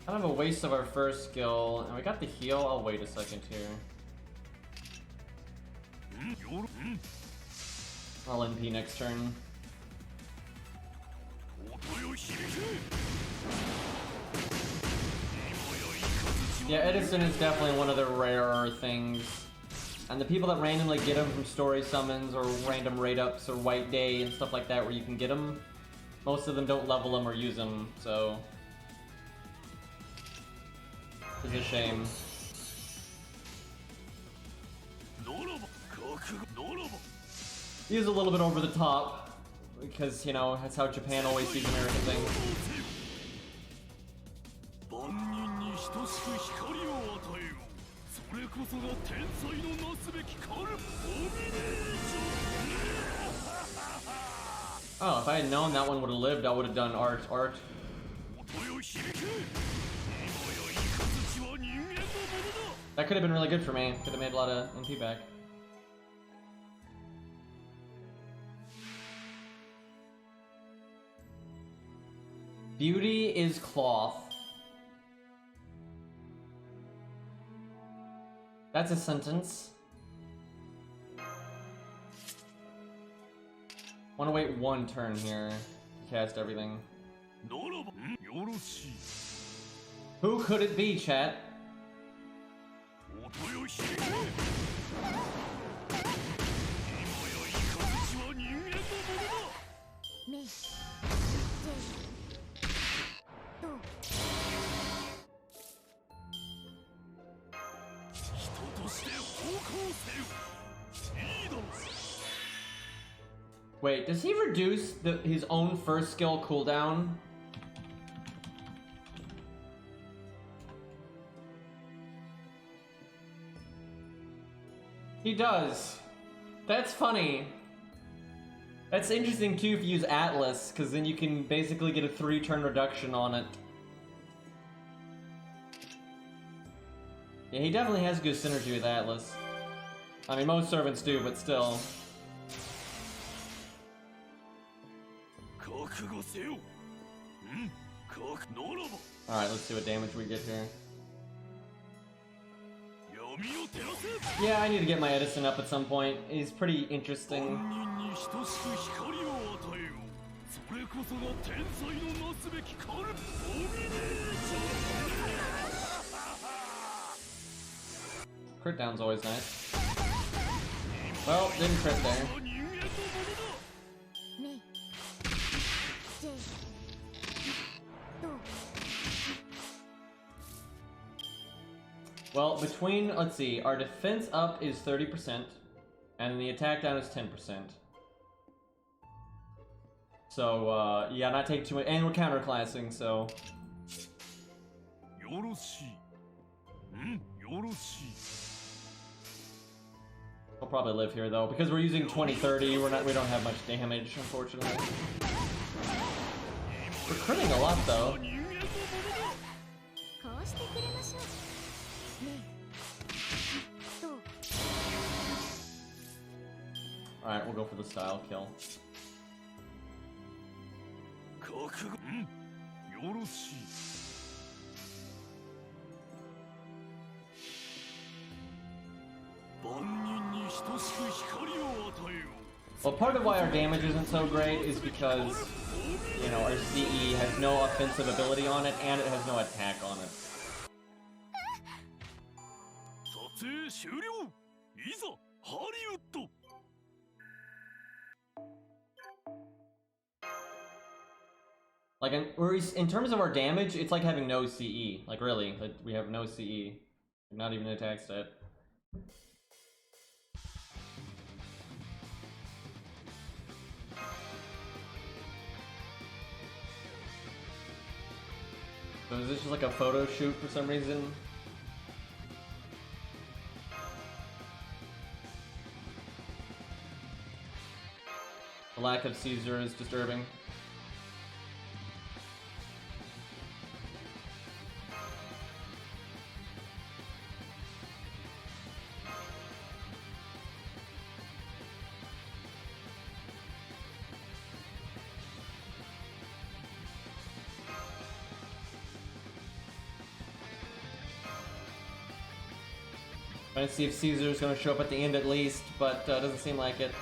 Kind of a waste of our first skill, and we got the heal. I'll wait a second here. I'll NP next turn. Yeah, Edison is definitely one of the rarer things. And the people that randomly get them from story summons or random raid ups or White Day and stuff like that where you can get them, most of them don't level them or use them, so it's a shame. He was a little bit over the top because, you know, that's how Japan always sees American things. それこそが天才のなすべきカルボミネーション Oh, if I had known that one would have lived, I would have done art. 音よ響け今やイカズチは人間のものだ That could have been really good for me. Could have made a lot of MP back. Beauty is cloth. That's a sentence. Want to wait one turn here to cast everything. ならばよろしい Who could it be, chat? 音よ響け今やイカズチは人間のものだ Me. Do. 人として奉公せよいいだろ Wait, does he reduce his own first skill cooldown? He does. That's funny. That's interesting too if you use Atlas, because then you can basically get a 3-turn reduction on it. Yeah, he definitely has good synergy with Atlas. I mean, most servants do, but still. 覚悟せよならば Alright, let's see what damage we get here. 闇を照らせ Yeah, I need to get my Edison up at some point. He's pretty 万 interesting. 人に等しく光を与えようそれこそが天才のなすべきカルボミネーション Crit down's always nice. Well, didn't crit there. 人間のものだ Me. J. Do. Well, between, let's see, our defense up is 30%, and the attack down is 10%. So, yeah, not taking too much, and we're counterclassing, so... よろしいよろしい We'll probably live here, though, because we're using 2030, we don't have much damage, unfortunately. We're critting a lot, though. 人間のものだこうしてくれましょう。Me. Do. Alright, we'll go for the style kill. 覚悟よろしい 万人に等しく光を与えよ Well, part of why our damage isn't so great is because, you know, our CE has no offensive ability on it, and it has no attack on it. 撮影終了いざハリウッド Like, in terms of our damage, it's like having no CE. Like, really, like, we have no CE. Not even an attack stat. So is this just like a photo shoot for some reason? The lack of Caesar is disturbing. Trying to see if Caesar's gonna show up at the end at least, but doesn't seem like it.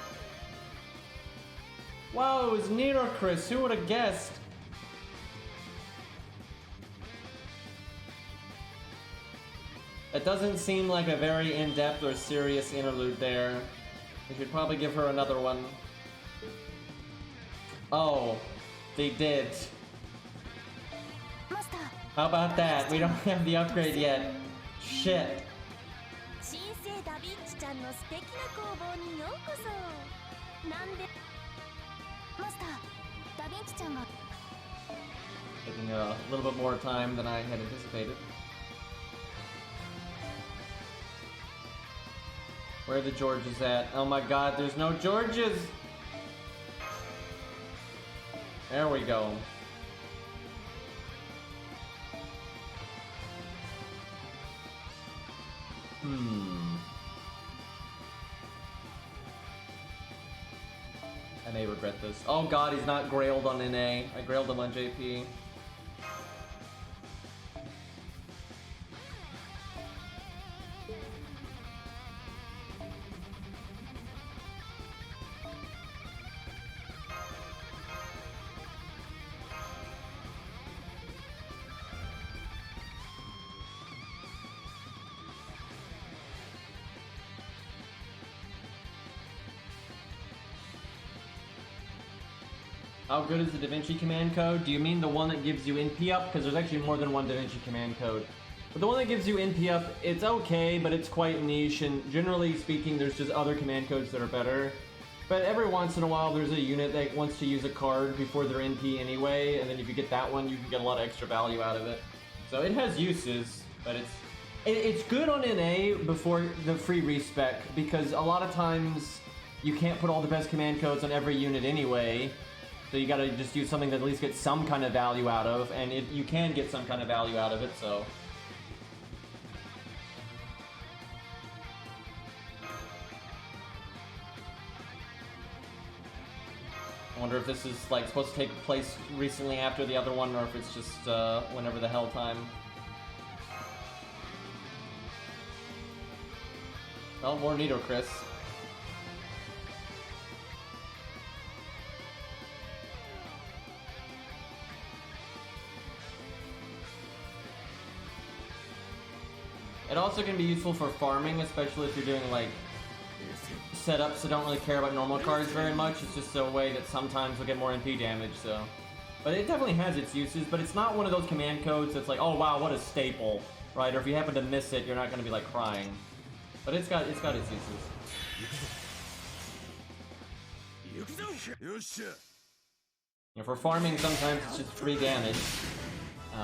Wow, it was Nero Chris, who would have guessed? That doesn't seem like a very in-depth or serious interlude there. We should probably give her another one. Oh, they did. Master. How about that? We don't have the upgrade yet. Shit. 新生ダヴィンチちゃんの素敵な工房にようこそ。なんでマスター、ダヴィンチちゃんが Taking a little bit more time than I had anticipated. Where are the Georges at? Oh my god, there's no Georges! There we go. I may regret this. Oh god, he's not grailed on NA. I grailed him on JP. How good is the DaVinci command code? Do you mean the one that gives you NP up? Because there's actually more than one DaVinci command code. But the one that gives you NP up, it's okay, but it's quite niche, and generally speaking, there's just other command codes that are better. But every once in a while, there's a unit that wants to use a card before their NP anyway, and then if you get that one, you can get a lot of extra value out of it. So it has uses, but it's good on NA before the free respec, because a lot of times you can't put all the best command codes on every unit anyway. So you gotta just use something that at least gets some kind of value out of, and you can get some kind of value out of it, so. I wonder if this is like supposed to take place recently after the other one, or if it's just whenever the hell time. Oh, more Nido Chris. It also can be useful for farming, especially if you're doing like setups that don't really care about normal cards very much. It's just a way that sometimes we'll get more NP damage, so. But it definitely has its uses, but it's not one of those command codes that's like, oh wow, what a staple, right? Or if you happen to miss it, you're not going to be like crying. But it's got its uses. You know, for farming, sometimes it's just free damage.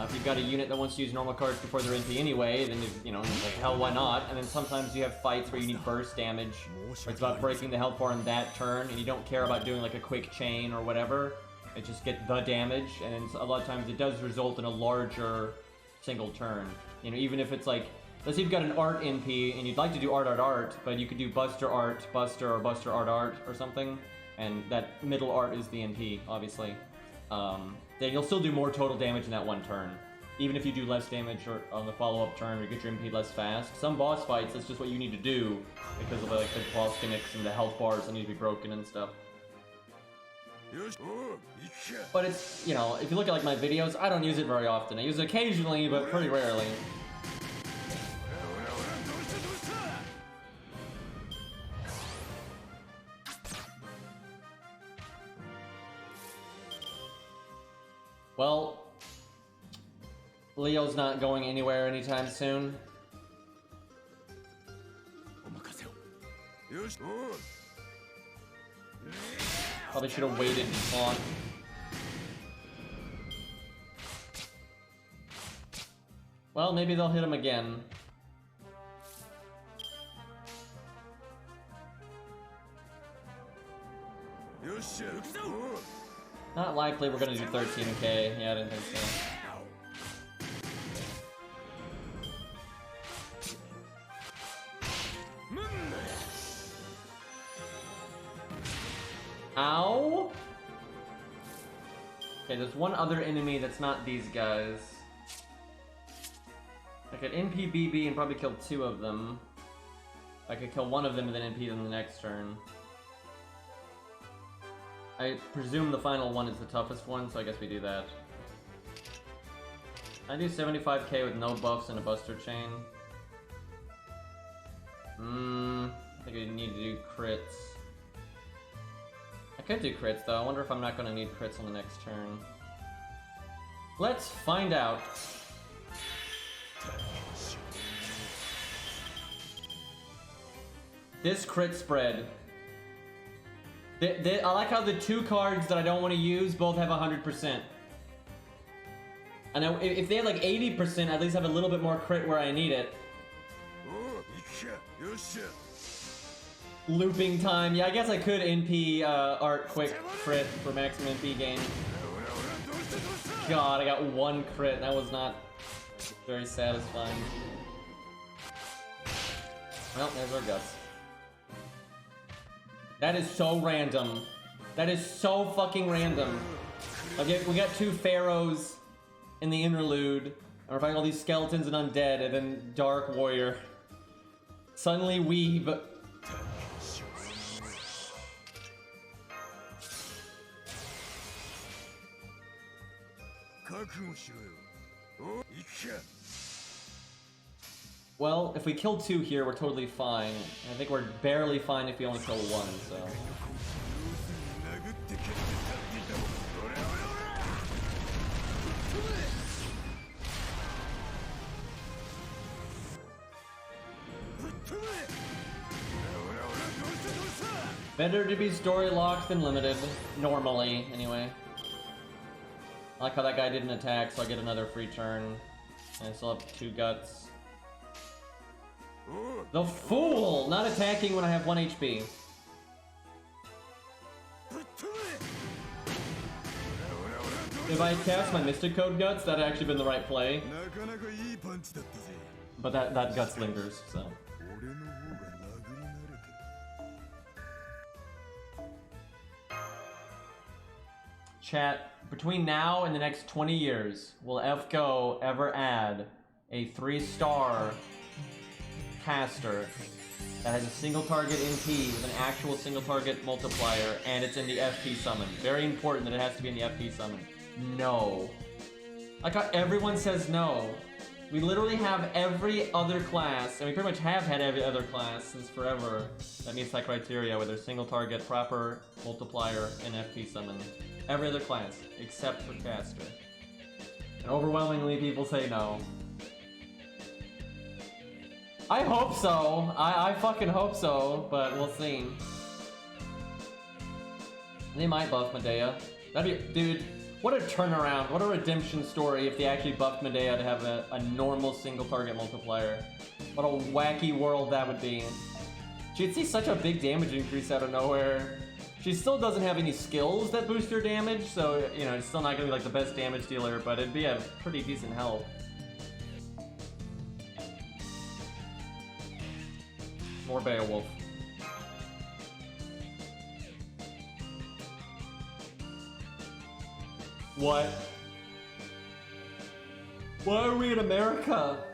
If you've got a unit that wants to use normal cards before they're NP anyway, then, you know, like, hell, why not? And then sometimes you have fights where you need burst damage, where it's about breaking the health bar on that turn, and you don't care about doing, like, a quick chain or whatever. It just get the damage, and then a lot of times it does result in a larger single turn. You know, even if it's like, let's say you've got an art NP, and you'd like to do art, but you could do Buster art, Buster, or Buster art or something, and that middle art is the NP, obviously. Then you'll still do more total damage in that one turn. Even if you do less damage or on the follow-up turn or get your MP less fast. Some boss fights, that's just what you need to do because of like the boss gimmicks and the health bars that need to be broken and stuff. But it's, you know, if you look at like my videos, I don't use it very often. I use it occasionally, but pretty rarely. Well, Leo's not going anywhere anytime soon. Probably should have waited on. Well, maybe they'll hit him again. Not likely we're gonna do 13k. Yeah, I didn't think so. Ow! Okay, there's one other enemy that's not these guys. I could NP BB and probably kill two of them. I could kill one of them and then NP them the next turn. I presume the final one is the toughest one, so I guess we do that. I do 75k with no buffs and a Buster Chain. I think I need to do crits. I could do crits though. I wonder if I'm not going to need crits on the next turn. Let's find out. This crit spread. I like how the two cards that I don't want to use both have 100%. And if they have like 80%, I at least have a little bit more crit where I need it. Looping time. Yeah, I guess I could NP art quick crit for maximum NP gain. God, I got one crit. That was not very satisfying. Well, there's our guts. That is so random. That is so fucking random. Like, we got two pharaohs in the interlude, and we're fighting all these skeletons and undead, and then Dark Warrior. Suddenly weave. Well, if we kill two here, we're totally fine. I think we're barely fine if we only kill one, so... Better to be story locked than limited. Normally, anyway. I like how that guy didn't attack, so I get another free turn. And I still have 2 guts. The fool! Not attacking when I have 1 HP. If I cast my Mystic Code Guts, that'd actually been the right play. But that Guts lingers, so... Chat, between now and the next 20 years, will FGO ever add a 3-star caster that has a single target NP with an actual single target multiplier, and it's in the FP summon? Very important that it has to be in the FP summon. No. Like how everyone says no. We literally have every other class, and we pretty much have had every other class since forever that meets that criteria with their single target, proper multiplier, and FP summon. Every other class, except for caster. And overwhelmingly people say no. I hope so. I fucking hope so, but we'll see. They might buff Medea. That'd be, dude, what a turnaround, what a redemption story if they actually buffed Medea to have a normal single target multiplier. What a wacky world that would be. She'd see such a big damage increase out of nowhere. She still doesn't have any skills that boost her damage, so, you know, it's still not gonna be like the best damage dealer, but it'd be a pretty decent help. More Beowulf. What? Why are we in America?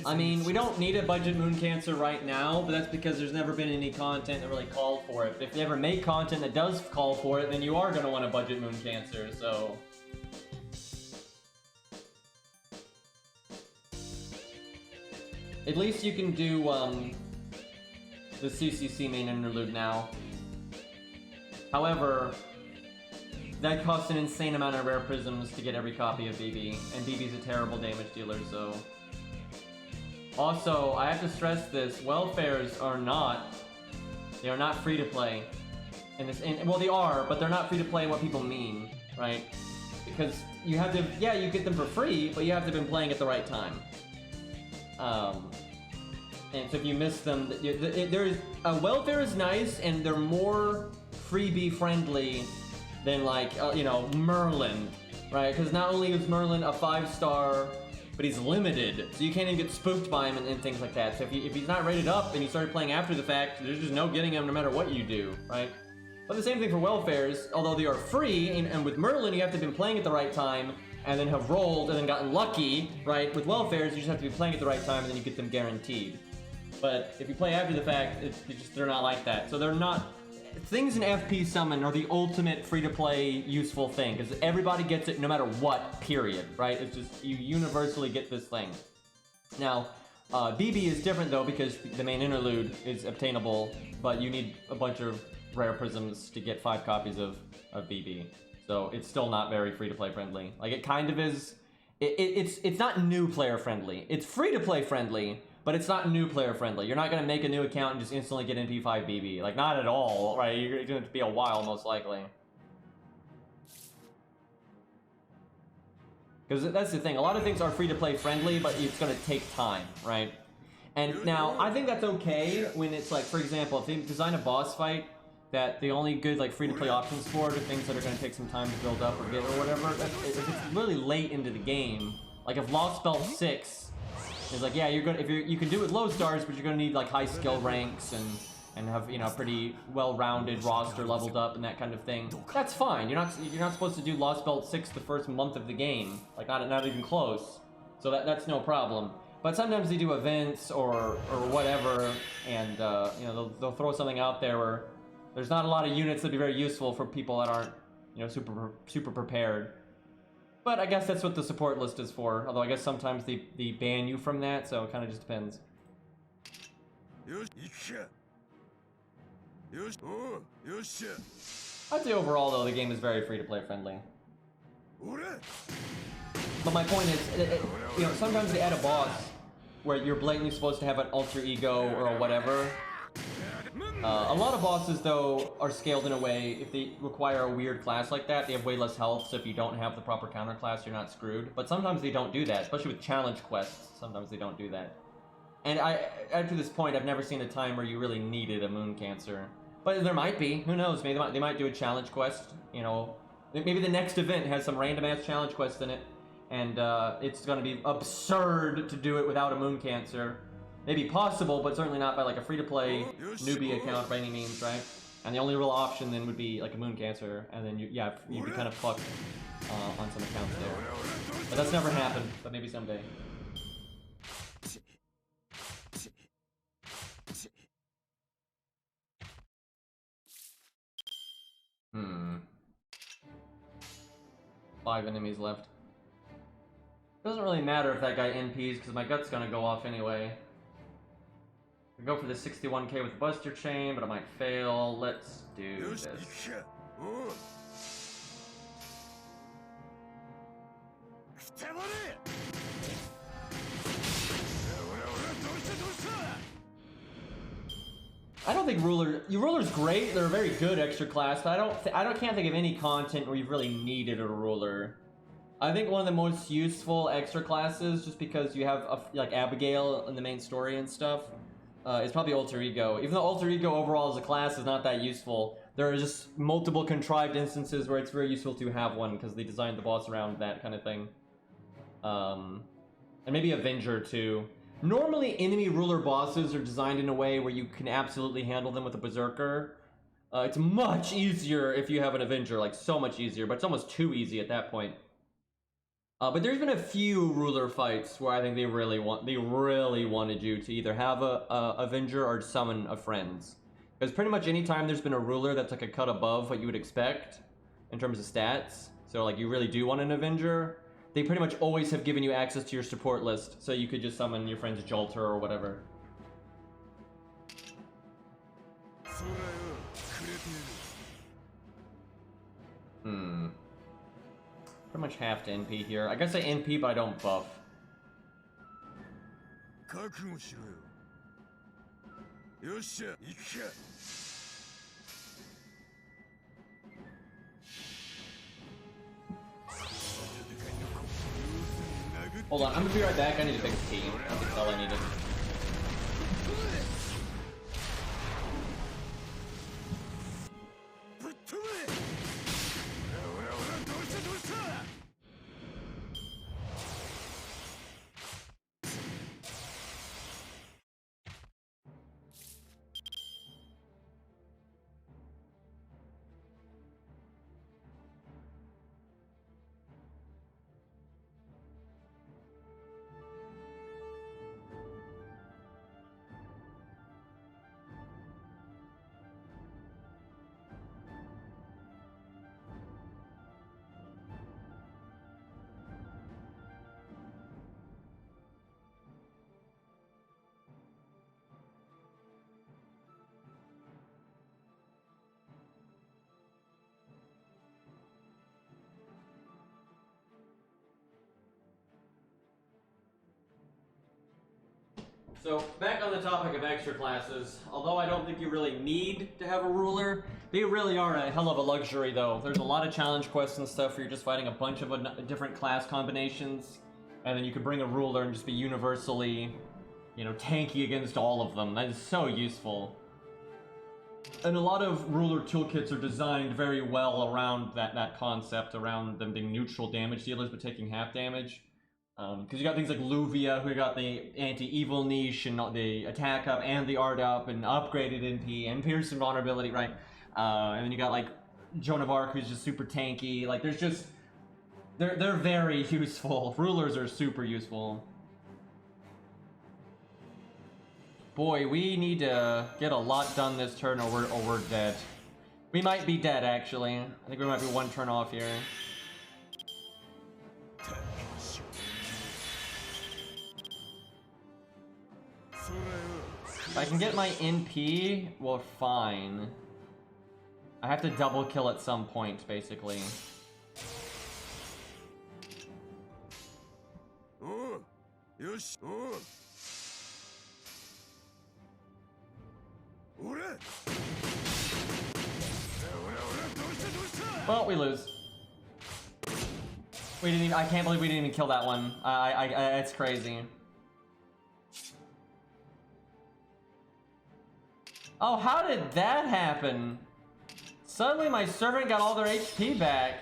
I mean, we don't need a budget Moon Cancer right now, but that's because there's never been any content that really called for it. If they ever make content that does call for it, then you are going to want a budget Moon Cancer, so... At least you can do, the CCC main interlude now. However, that costs an insane amount of rare prisms to get every copy of BB, and BB's a terrible damage dealer, so... Also, I have to stress this, welfares are not... They are not free to play. Well, they are, but they're not free to play in what people mean, right? Because you have to... Yeah, you get them for free, but you have to have been playing at the right time. And so if you miss them, welfare is nice, and they're more freebie friendly than like, you know, Merlin, right? Because not only is Merlin a 5-star, but he's limited, so you can't even get spooked by him and things like that. So if he's not rated up and you start playing after the fact, there's just no getting him no matter what you do, right? But the same thing for welfares, although they are free, and with Merlin you have to have been playing at the right time, and then have rolled and then gotten lucky, right? With welfares, you just have to be playing at the right time and then you get them guaranteed. But if you play after the fact, they're not like that. So they're not... Things in FP Summon are the ultimate free-to-play useful thing, because everybody gets it no matter what, period, right? It's just, you universally get this thing. Now, BB is different though, because the main interlude is obtainable, but you need a bunch of rare prisms to get 5 copies of BB. So it's still not very free-to-play friendly. Like, it kind of is... It's not new player friendly. It's free-to-play friendly, but it's not new player friendly. You're not going to make a new account and just instantly get NP5 BB. Like, not at all, right? You're going to be a while, most likely. Because that's the thing. A lot of things are free-to-play friendly, but it's going to take time, right? And now, I think that's okay when it's like, for example, if they design a boss fight that the only good like free-to-play options for are things that are going to take some time to build up or get or whatever. If it's really late into the game, like if Lost Belt 6 is like, yeah, you can do it with low stars, but you're going to need like high skill ranks and have, you know, pretty well-rounded roster leveled up and that kind of thing. That's fine. You're not supposed to do Lost Belt 6 the first month of the game, like not even close. So that's no problem. But sometimes they do events or whatever, and you know, they'll throw something out there where there's not a lot of units that'd be very useful for people that aren't, you know, super prepared. But I guess that's what the support list is for. Although I guess sometimes they ban you from that, so it kind of just depends. I'd say overall though the game is very free to play friendly. But my point is, you know, sometimes they add a boss where you're blatantly supposed to have an alter ego or whatever. A lot of bosses though are scaled in a way, if they require a weird class like that, they have way less health, so if you don't have the proper counter class, you're not screwed. But sometimes they don't do that, especially with challenge quests. Sometimes they don't do that. And after this point, I've never seen a time where you really needed a Moon Cancer. But there might be, who knows, maybe they might do a challenge quest, you know. Maybe the next event has some random ass challenge quest in it, and it's gonna be absurd to do it without a Moon Cancer. Maybe possible, but certainly not by like a free-to-play newbie account by any means, right? And the only real option then would be like a Moon Cancer, and then you'd be kind of fucked on some accounts there. But that's never happened, but maybe someday. Hmm. 5 enemies left. Doesn't really matter if that guy NPs, because my gut's gonna go off anyway. I go for the 61k with Buster Chain, but I might fail. Let's do this. I don't think Ruler's great. They're a very good extra class, but can't think of any content where you've really needed a Ruler. I think one of the most useful extra classes, just because you have like Abigail in the main story and stuff, is probably Alter Ego. Even though Alter Ego overall as a class is not that useful, there are just multiple contrived instances where it's very useful to have one because they designed the boss around that kind of thing. And maybe Avenger too. Normally, enemy ruler bosses are designed in a way where you can absolutely handle them with a Berserker. It's much easier if you have an Avenger, like so much easier, but it's almost too easy at that point. But there's been a few ruler fights where I think they really wanted you to either have a Avenger or summon a friends. Because pretty much any time there's been a ruler that's like a cut above what you would expect in terms of stats, so like you really do want an Avenger, they pretty much always have given you access to your support list, so you could just summon your friend's Jolter or whatever. Pretty much have to NP here. I guess I NP, but I don't buff. Hold on, I'm gonna be right back. I need to fix a team. That's all I needed. So, back on the topic of extra classes, although I don't think you really need to have a ruler, they really are a hell of a luxury though. There's a lot of challenge quests and stuff where you're just fighting a bunch of different class combinations, and then you can bring a ruler and just be universally, you know, tanky against all of them. That is so useful. And a lot of ruler toolkits are designed very well around that concept, around them being neutral damage dealers but taking half damage. Because you got things like Luvia, who got the anti-evil niche and the attack up and the art up and upgraded NP and Pierce invulnerability, right? And then you got like Joan of Arc, who's just super tanky. Like there's just they're very useful. Rulers are super useful. Boy, we need to get a lot done this turn or we're dead. We might be dead actually. I think we might be one turn off here. If I can get my NP, well, fine. I have to double kill at some point, basically. Well, we lose. We didn't even, I can't believe we didn't even kill that one. It's crazy. Oh, how did that happen? Suddenly my servant got all their HP back.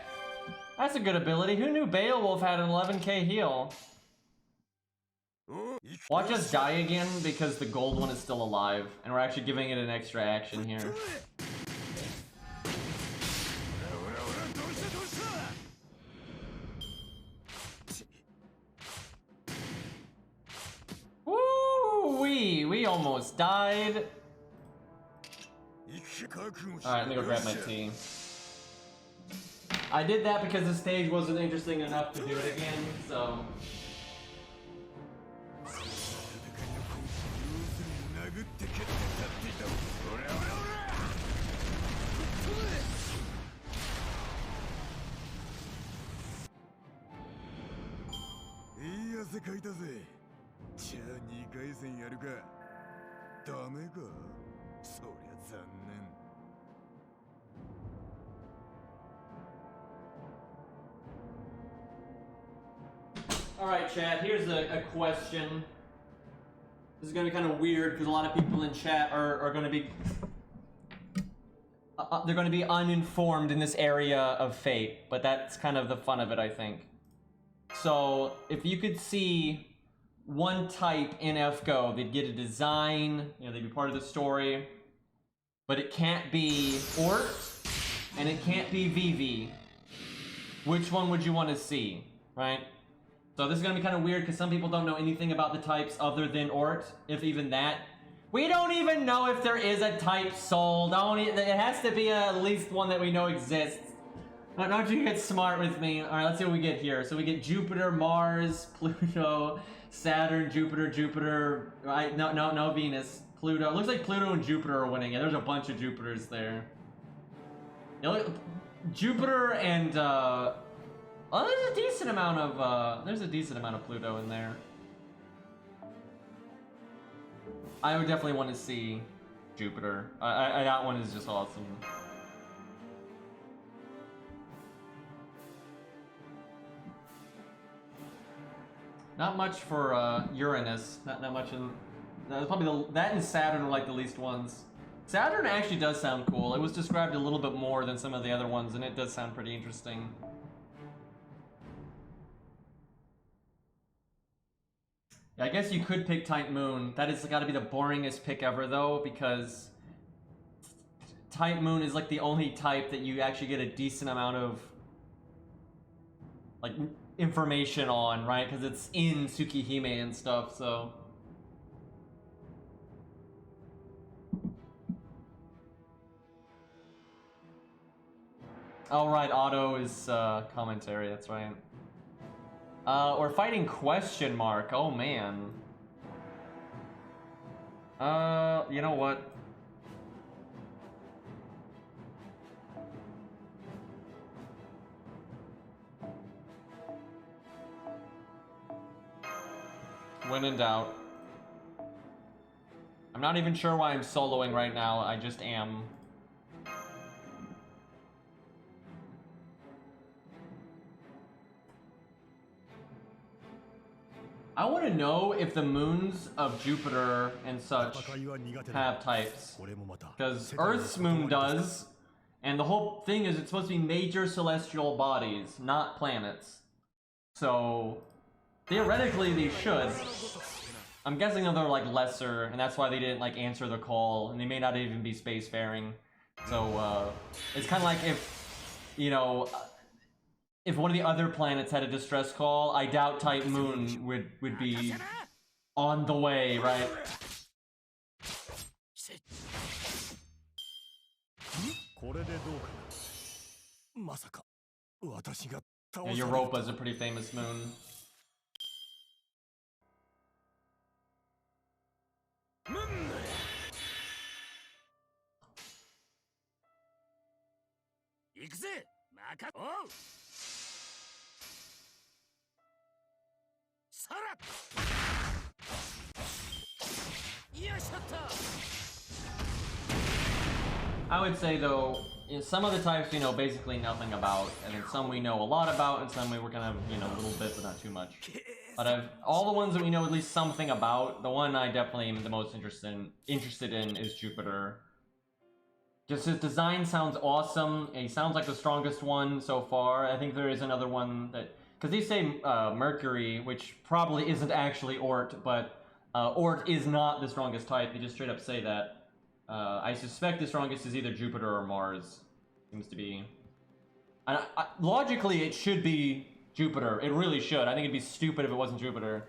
That's a good ability. Who knew Beowulf had an 11k heal? Watch us die again because the gold one is still alive, and we're actually giving it an extra action here. Woo-wee! We almost died. Alright, let me go grab my tea. I did that because the stage wasn't interesting enough to do it again, so... Alright, chat, here's a question. This is gonna be kind of weird because a lot of people in chat are gonna be... they're gonna be uninformed in this area of Fate, but that's kind of the fun of it, I think. So, if you could see one type in FGO, they'd get a design, you know, they'd be part of the story, but it can't be Ort, and it can't be VV. Which one would you want to see, right? So this is going to be kind of weird because some people don't know anything about the types other than Ort, if even that. We don't even know if there is a type soul. It has to be at least one that we know exists. Don't you get smart with me. Alright, let's see what we get here. So we get Jupiter, Mars, Pluto, Saturn, Jupiter, right? No, Venus, Pluto. It looks like Pluto and Jupiter are winning. Yeah, there's a bunch of Jupiters there. You know, Jupiter and, well, there's a decent amount of Pluto in there. I would definitely want to see Jupiter. That one is just awesome. Not much for Uranus. Not much in. That's probably that and Saturn are like the least ones. Saturn actually does sound cool. It was described a little bit more than some of the other ones, and it does sound pretty interesting. Yeah, I guess you could pick Type Moon. That has got to be the boringest pick ever, though, because Type Moon is like the only type that you actually get a decent amount of like information on, right? Because it's in Tsukihime and stuff, so. Oh, right, auto is commentary, that's right. We're fighting question mark. Oh man. You know what? When in doubt. not even sure why I'm soloing right now, I just am. I want to know if the moons of Jupiter and such have types. Because Earth's moon does, and the whole thing is it's supposed to be major celestial bodies, not planets. So, theoretically they should. I'm guessing that they're like lesser, and that's why they didn't like answer the call, and they may not even be spacefaring. So, it's kind of like if, you know, if one of the other planets had a distress call, I doubt Type Moon would be on the way, right? Yeah, Europa's a pretty famous moon. I would say though, some of the types we know basically nothing about, and then some we know a lot about, and some we're kind of, you know, a little bit, but not too much. But of all the ones that we know at least something about, the one I definitely am the most interested in is Jupiter. Just his design sounds awesome. He sounds like the strongest one so far. I think there is another one that, because they say Mercury, which probably isn't actually Oort, but Oort is not the strongest type. They just straight up say that. I suspect the strongest is either Jupiter or Mars. Seems to be. Logically, it should be Jupiter. It really should. I think it'd be stupid if it wasn't Jupiter.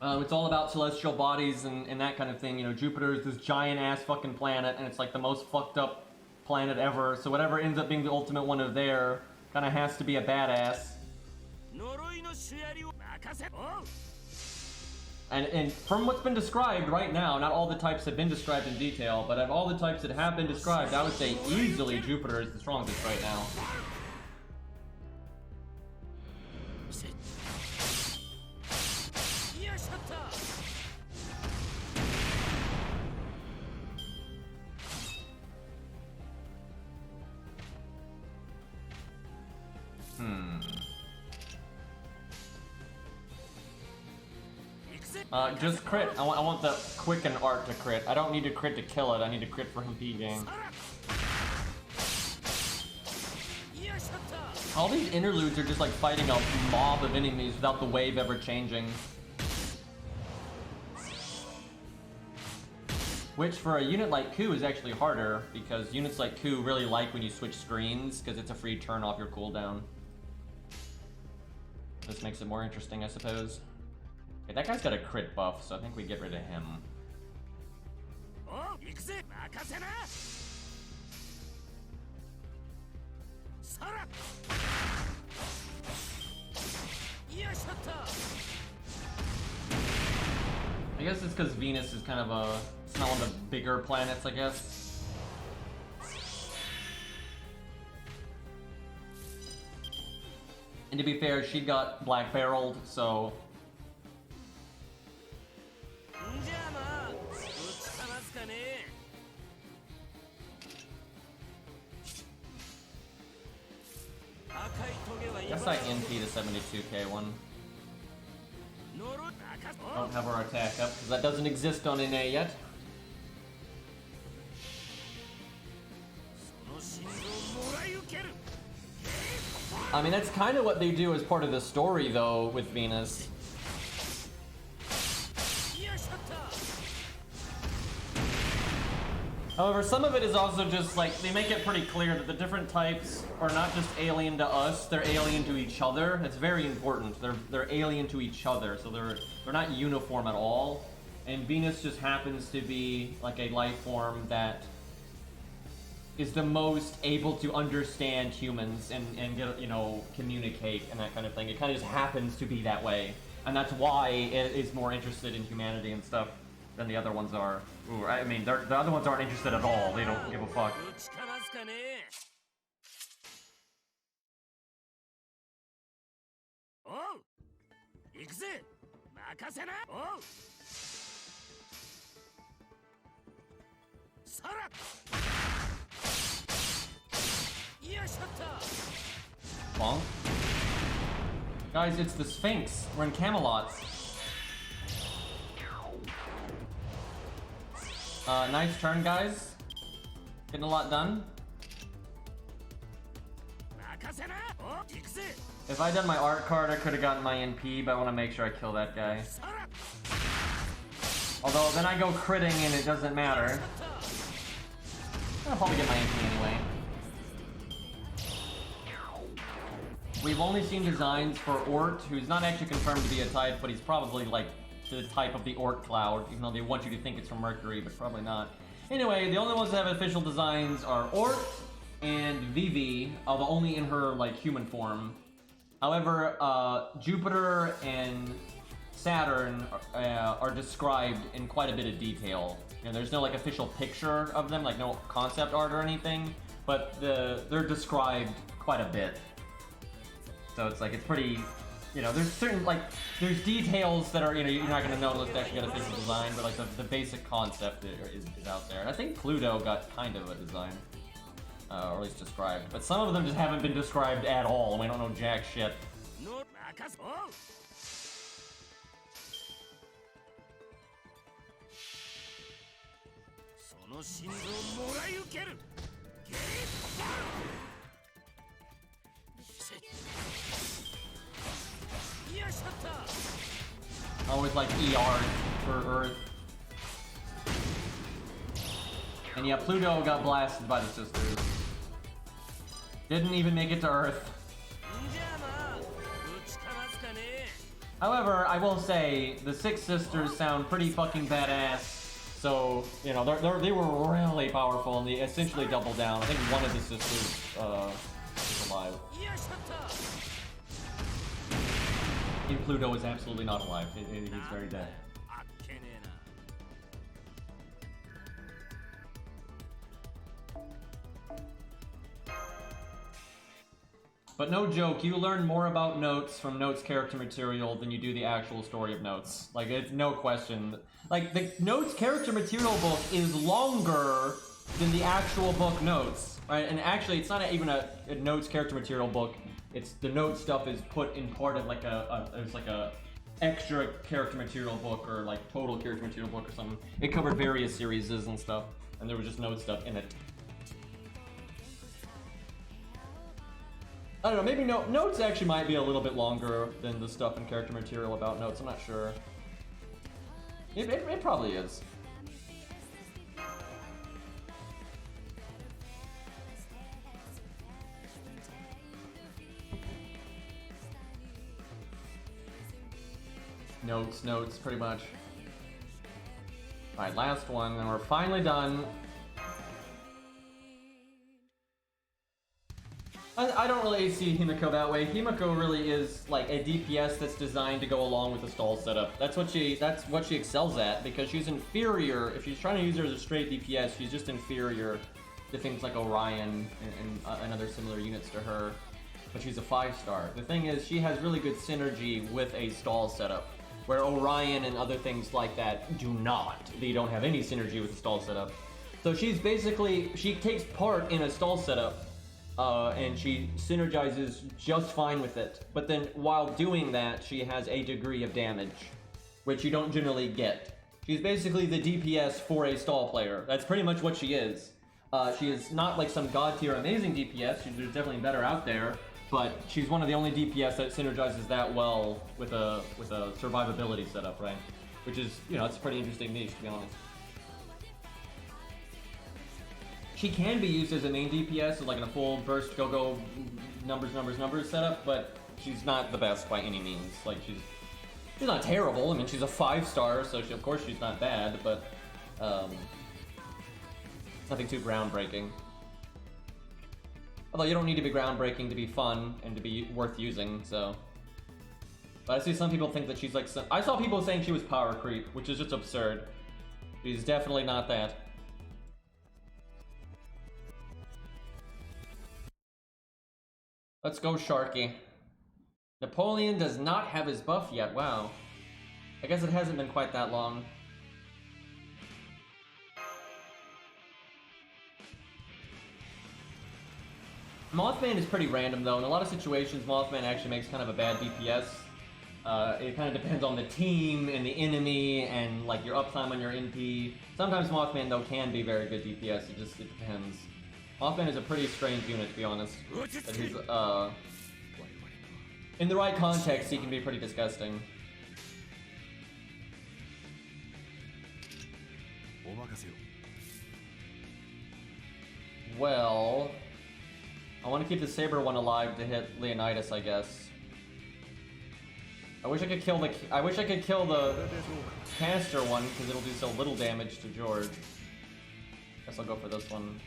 It's all about celestial bodies and that kind of thing. You know, Jupiter is this giant-ass fucking planet, and it's like the most fucked up planet ever. So whatever ends up being the ultimate one of there kind of has to be a badass. And from what's been described right now, not all the types have been described in detail, but of all the types that have been described, I would say easily Jupiter is the strongest right now. Just crit. I want the quicken art to crit. I don't need to crit to kill it. I need to crit for him PGing. All these interludes are just like fighting a mob of enemies without the wave ever changing. Which for a unit like Ku is actually harder, because units like Ku really like when you switch screens, because it's a free turn off your cooldown. This makes it more interesting, I suppose. Okay, that guy's got a crit buff, so I think we get rid of him. I guess it's because Venus is kind of it's not one of the bigger planets, I guess. And to be fair, she got black barreled, so. I guess I NP the 72k one. Don't have our attack up, because that doesn't exist on NA yet. I mean, that's kind of what they do as part of the story, though, with Venus. However, some of it is also just like, they make it pretty clear that the different types are not just alien to us, they're alien to each other. That's very important. They're alien to each other, so they're not uniform at all. And Venus just happens to be like a life form that is the most able to understand humans and get, you know, communicate and that kind of thing. It kind of just happens to be that way. And that's why it is more interested in humanity and stuff than the other ones are. Ooh, I mean, the other ones aren't interested at all. They don't give a fuck. Bonk. Guys, it's the Sphinx. We're in Camelot. Nice turn, guys. Getting a lot done. If I'd done my art card, I could have gotten my NP, but I want to make sure I kill that guy. Although, then I go critting and it doesn't matter. I'll probably get my NP anyway. We've only seen designs for Ort, who's not actually confirmed to be a type, but he's probably like the type of the Ort cloud, even though they want you to think it's from Mercury, but probably not. Anyway, the only ones that have official designs are Ort and Vivi, although only in her like human form. However, Jupiter and Saturn are described in quite a bit of detail. You know, there's no like official picture of them, like no concept art or anything, but they're described quite a bit. So it's like, it's pretty, you know, there's certain, like, there's details that are, you know, you're not going to know unless you actually get a official design, but like the basic concept is out there. And I think Pluto got kind of a design, or at least described. But some of them just haven't been described at all, and we don't know jack shit. Always like ER for Earth. And yeah, Pluto got blasted by the sisters. Didn't even make it to Earth. However, I will say, the six sisters sound pretty fucking badass. So, you know, they were really powerful and they essentially doubled down. I think one of the sisters is alive. And Pluto is absolutely not alive. He's very dead. But no joke, you learn more about Notes from Notes character material than you do the actual story of Notes. Like, it's no question. Like, the Notes character material book is longer than the actual book Notes, right? And actually, it's not even a Notes character material book. It's the Notes stuff is put in part of like there's like a extra character material book or like total character material book or something. It covered various series and stuff, and there was just Notes stuff in it. I don't know, maybe Notes actually might be a little bit longer than the stuff in character material about Notes, I'm not sure. It probably is. Notes, pretty much. Alright, last one, and we're finally done. I don't really see Himiko that way. Himiko really is like a DPS that's designed to go along with the stall setup. That's what she excels at, because she's inferior. If she's trying to use her as a straight DPS, she's just inferior to things like Orion and other similar units to her. But she's a 5-star. The thing is, she has really good synergy with a stall setup, where Orion and other things like that do not. They don't have any synergy with the stall setup. So she's basically, she takes part in a stall setup, and she synergizes just fine with it. But then while doing that, she has a degree of damage, which you don't generally get. She's basically the DPS for a stall player. That's pretty much what she is. She is not like some god tier amazing DPS, there's definitely better out there, but she's one of the only DPS that synergizes that well with a survivability setup, right? Which is, you know, it's a pretty interesting niche, to be honest. She can be used as a main DPS, like in a full burst go numbers setup, but she's not the best by any means. Like, she's not terrible. I mean, she's a 5-star, so of course she's not bad, but nothing too groundbreaking. Although you don't need to be groundbreaking to be fun and to be worth using, so. But I see some people think that she's like I saw people saying she was power creep, which is just absurd. She's definitely not that. Let's go, Sharky. Napoleon does not have his buff yet, wow. I guess it hasn't been quite that long. Mothman is pretty random though. In a lot of situations, Mothman actually makes kind of a bad DPS. It kind of depends on the team and the enemy and like your uptime on your NP. Sometimes Mothman though can be very good DPS. It depends. Mothman is a pretty strange unit, to be honest. But he's in the right context, he can be pretty disgusting. Well, I want to keep the Saber one alive to hit Leonidas, I guess. I wish I could kill the caster one because it'll do so little damage to George. Guess I'll go for this one.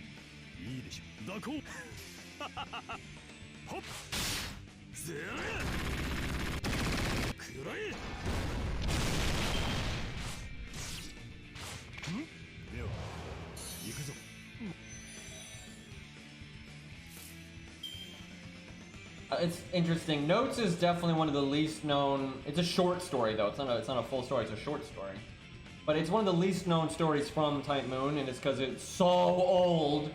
It's interesting. Notes is definitely one of the least known. It's a short story though. It's not a full story. It's a short story. But it's one of the least known stories from Type Moon, and it's because it's so old.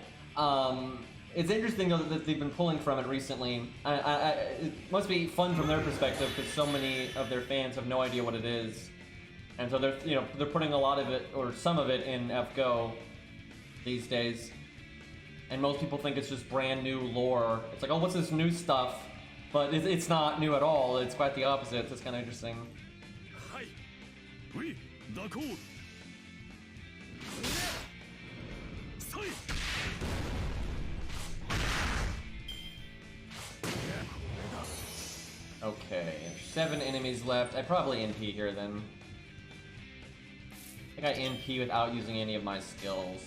It's interesting though that they've been pulling from it recently. It must be fun from their perspective because so many of their fans have no idea what it is, and so they're putting a lot of it or some of it in FGO these days. And most people think it's just brand new lore. It's like, oh, what's this new stuff? But it's not new at all. It's quite the opposite. It's kind of interesting. Okay, 7 enemies left. I probably NP here then. I think I NP without using any of my skills.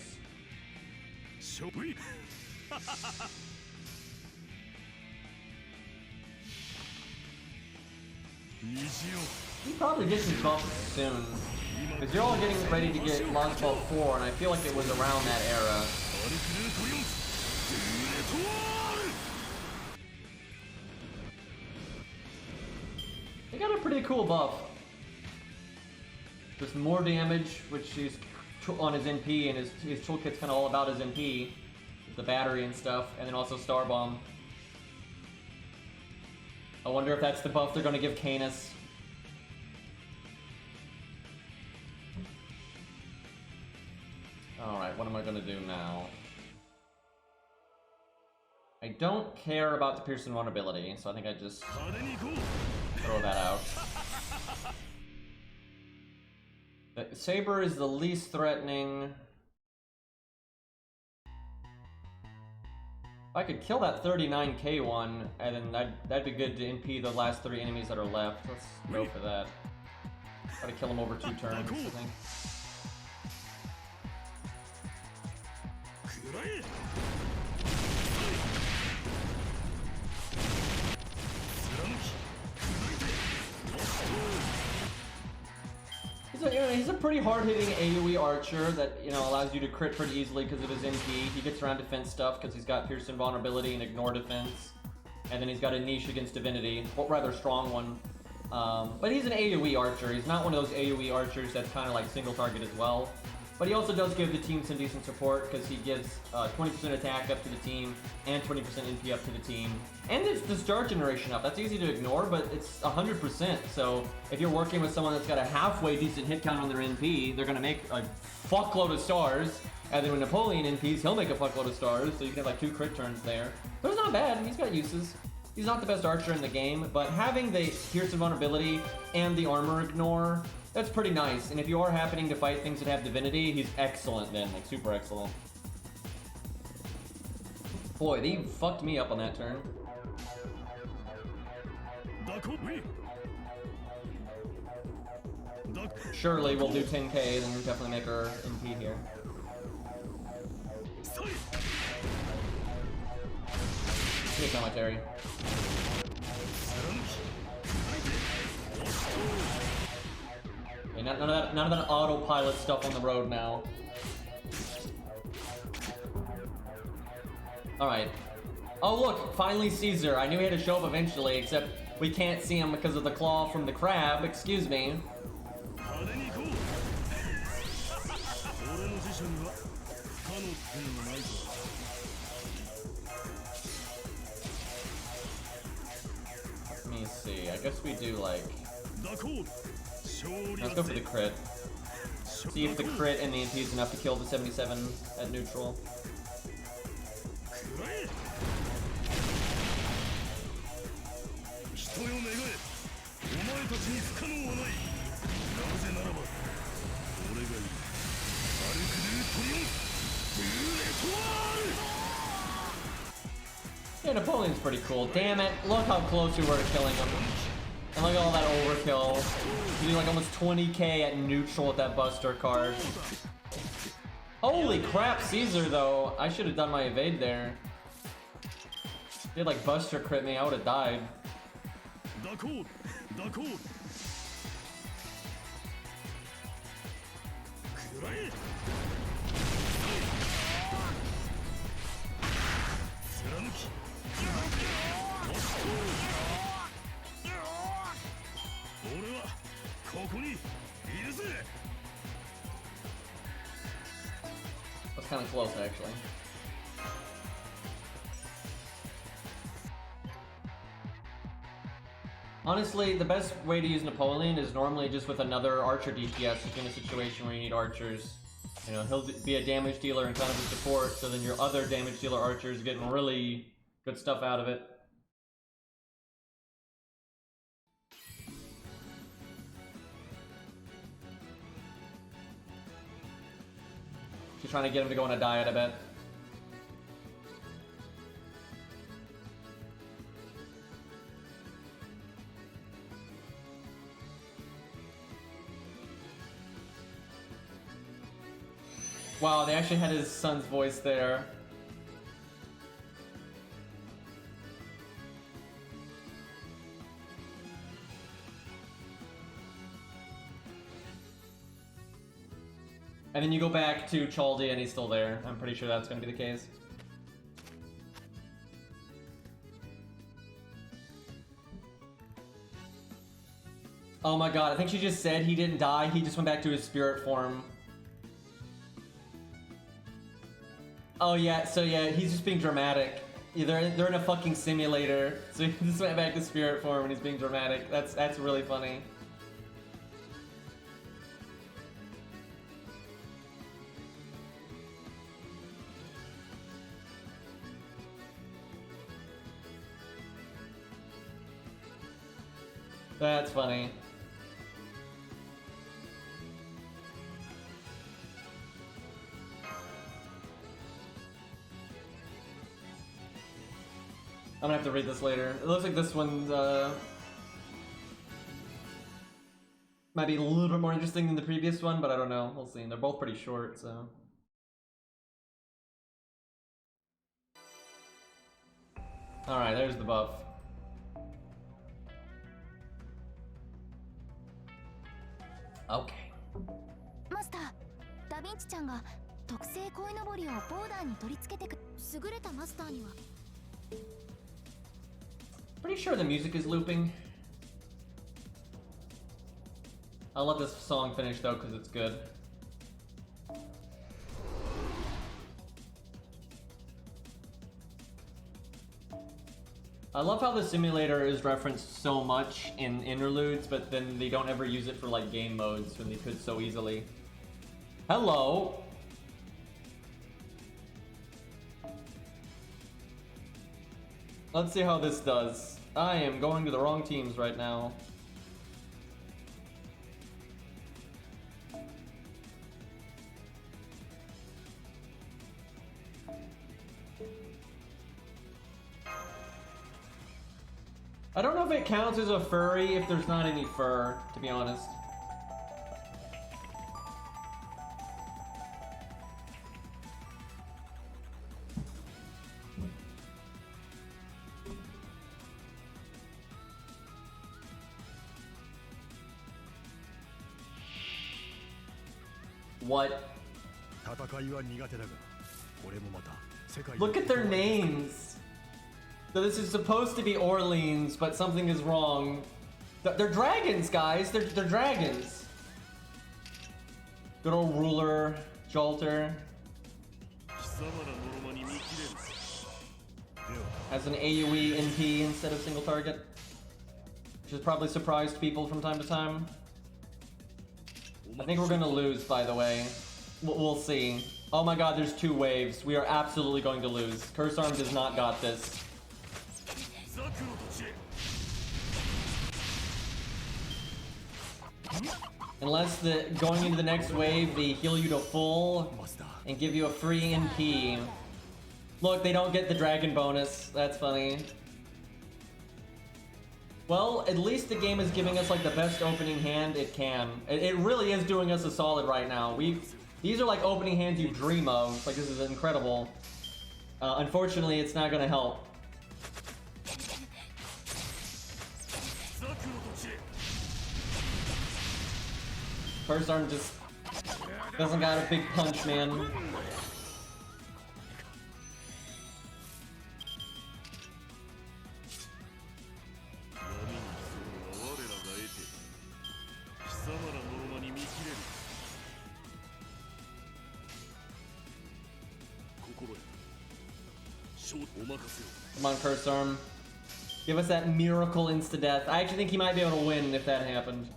He probably gets his buff soon, because you're all getting ready to get Launch Ball 4, and I feel like it was around that era. He got a pretty cool buff. Just more damage, which is on his NP, and his toolkit's kind of all about his NP, with the battery and stuff, and then also Star Bomb. I wonder if that's the buff they're going to give Canis. Alright, what am I going to do now? I don't care about the Pierce Invulnerability, so I think I just throw that out. The Saber is the least threatening. If I could kill that 39k one, and then that'd be good to NP the last 3 enemies that are left. Let's go for that. Try to kill him over 2 turns, I think. He's a pretty hard-hitting AoE archer that, allows you to crit pretty easily because of his NP. He gets around defense stuff because he's got Pierce Invulnerability and Ignore Defense. And then he's got a niche against Divinity, a rather strong one. But he's an AoE archer. He's not one of those AoE archers that's kind of like single target as well. But he also does give the team some decent support because he gives 20% attack up to the team and 20% NP up to the team. And it's discharge generation up. That's easy to ignore, but it's 100%. So if you're working with someone that's got a halfway decent hit count on their NP, they're going to make a fuckload of stars. And then when Napoleon NPs, he'll make a fuckload of stars. So you can have like 2 crit turns there. But it's not bad. He's got uses. He's not the best archer in the game, but having the Pierce Invulnerability and the armor ignore, that's pretty nice. And if you are happening to fight things that have divinity, he's excellent then, like super excellent. Boy, they fucked me up on that turn. Surely we'll do 10k, then we'll definitely make our NP here. Here's commentary. Okay, none of that autopilot stuff on the road now. Alright. Oh look, finally Caesar. I knew he had to show up eventually, except we can't see him because of the claw from the crab. Excuse me. I guess we do like... Let's go for the crit. See if the crit and the MP is enough to kill the 77 at neutral. Yeah, Napoleon's pretty cool. Damn it, look how close we were to killing him. And look at all that overkill. You do like almost 20k at neutral with that Buster card. Holy crap, Caesar though. I should have done my evade there. If he had like Buster crit me, I would have died. That's kind of close, actually. Honestly, the best way to use Napoleon is normally just with another archer DPS if you're in a situation where you need archers. You know, he'll be a damage dealer and kind of a support, so then your other damage dealer archers getting really good stuff out of it. She's trying to get him to go on a diet, I bet. Wow, they actually had his son's voice there. And then you go back to Chaldi and he's still there. I'm pretty sure that's going to be the case. Oh my god, I think she just said he didn't die, he just went back to his spirit form. Oh yeah, so yeah, he's just being dramatic. Yeah, they're in a fucking simulator, so he just went back to spirit form and he's being dramatic. That's really funny. That's funny. I'm gonna have to read this later. It looks like this one's might be a little bit more interesting than the previous one, but I don't know. We'll see. They're both pretty short, so. Alright, there's the buff. Okay. マスター、ダヴィンチちゃんが特製鯉のぼりをボーダーに取り付けてく優れたマスターには Pretty sure the music is looping. I'll let this song finish though, because it's good. I love how the simulator is referenced so much in interludes, but then they don't ever use it for like game modes when they could so easily. Hello! Let's see how this does. I am going to the wrong teams right now. I don't know if it counts as a furry if there's not any fur, to be honest. What? Look at their names! So this is supposed to be Orleans, but something is wrong. They're dragons, guys! They're dragons! Good old ruler, Jolter. As an AoE NP instead of single target. which has probably surprised people from time to time. I think we're gonna lose, by the way. We'll see. Oh my god, there's 2 waves. We are absolutely going to lose. Curse Arm does not got this. Unless going into the next wave, they heal you to full and give you a free NP. Look, they don't get the dragon bonus. That's funny. Well, at least the game is giving us like the best opening hand it can. It really is doing us a solid right now. These are like opening hands you dream of. Like, this is incredible. Unfortunately, it's not gonna help. First Arm just doesn't got a big punch, man. Come on, Curse Arm. Give us that miracle insta-death. I actually think he might be able to win if that happened.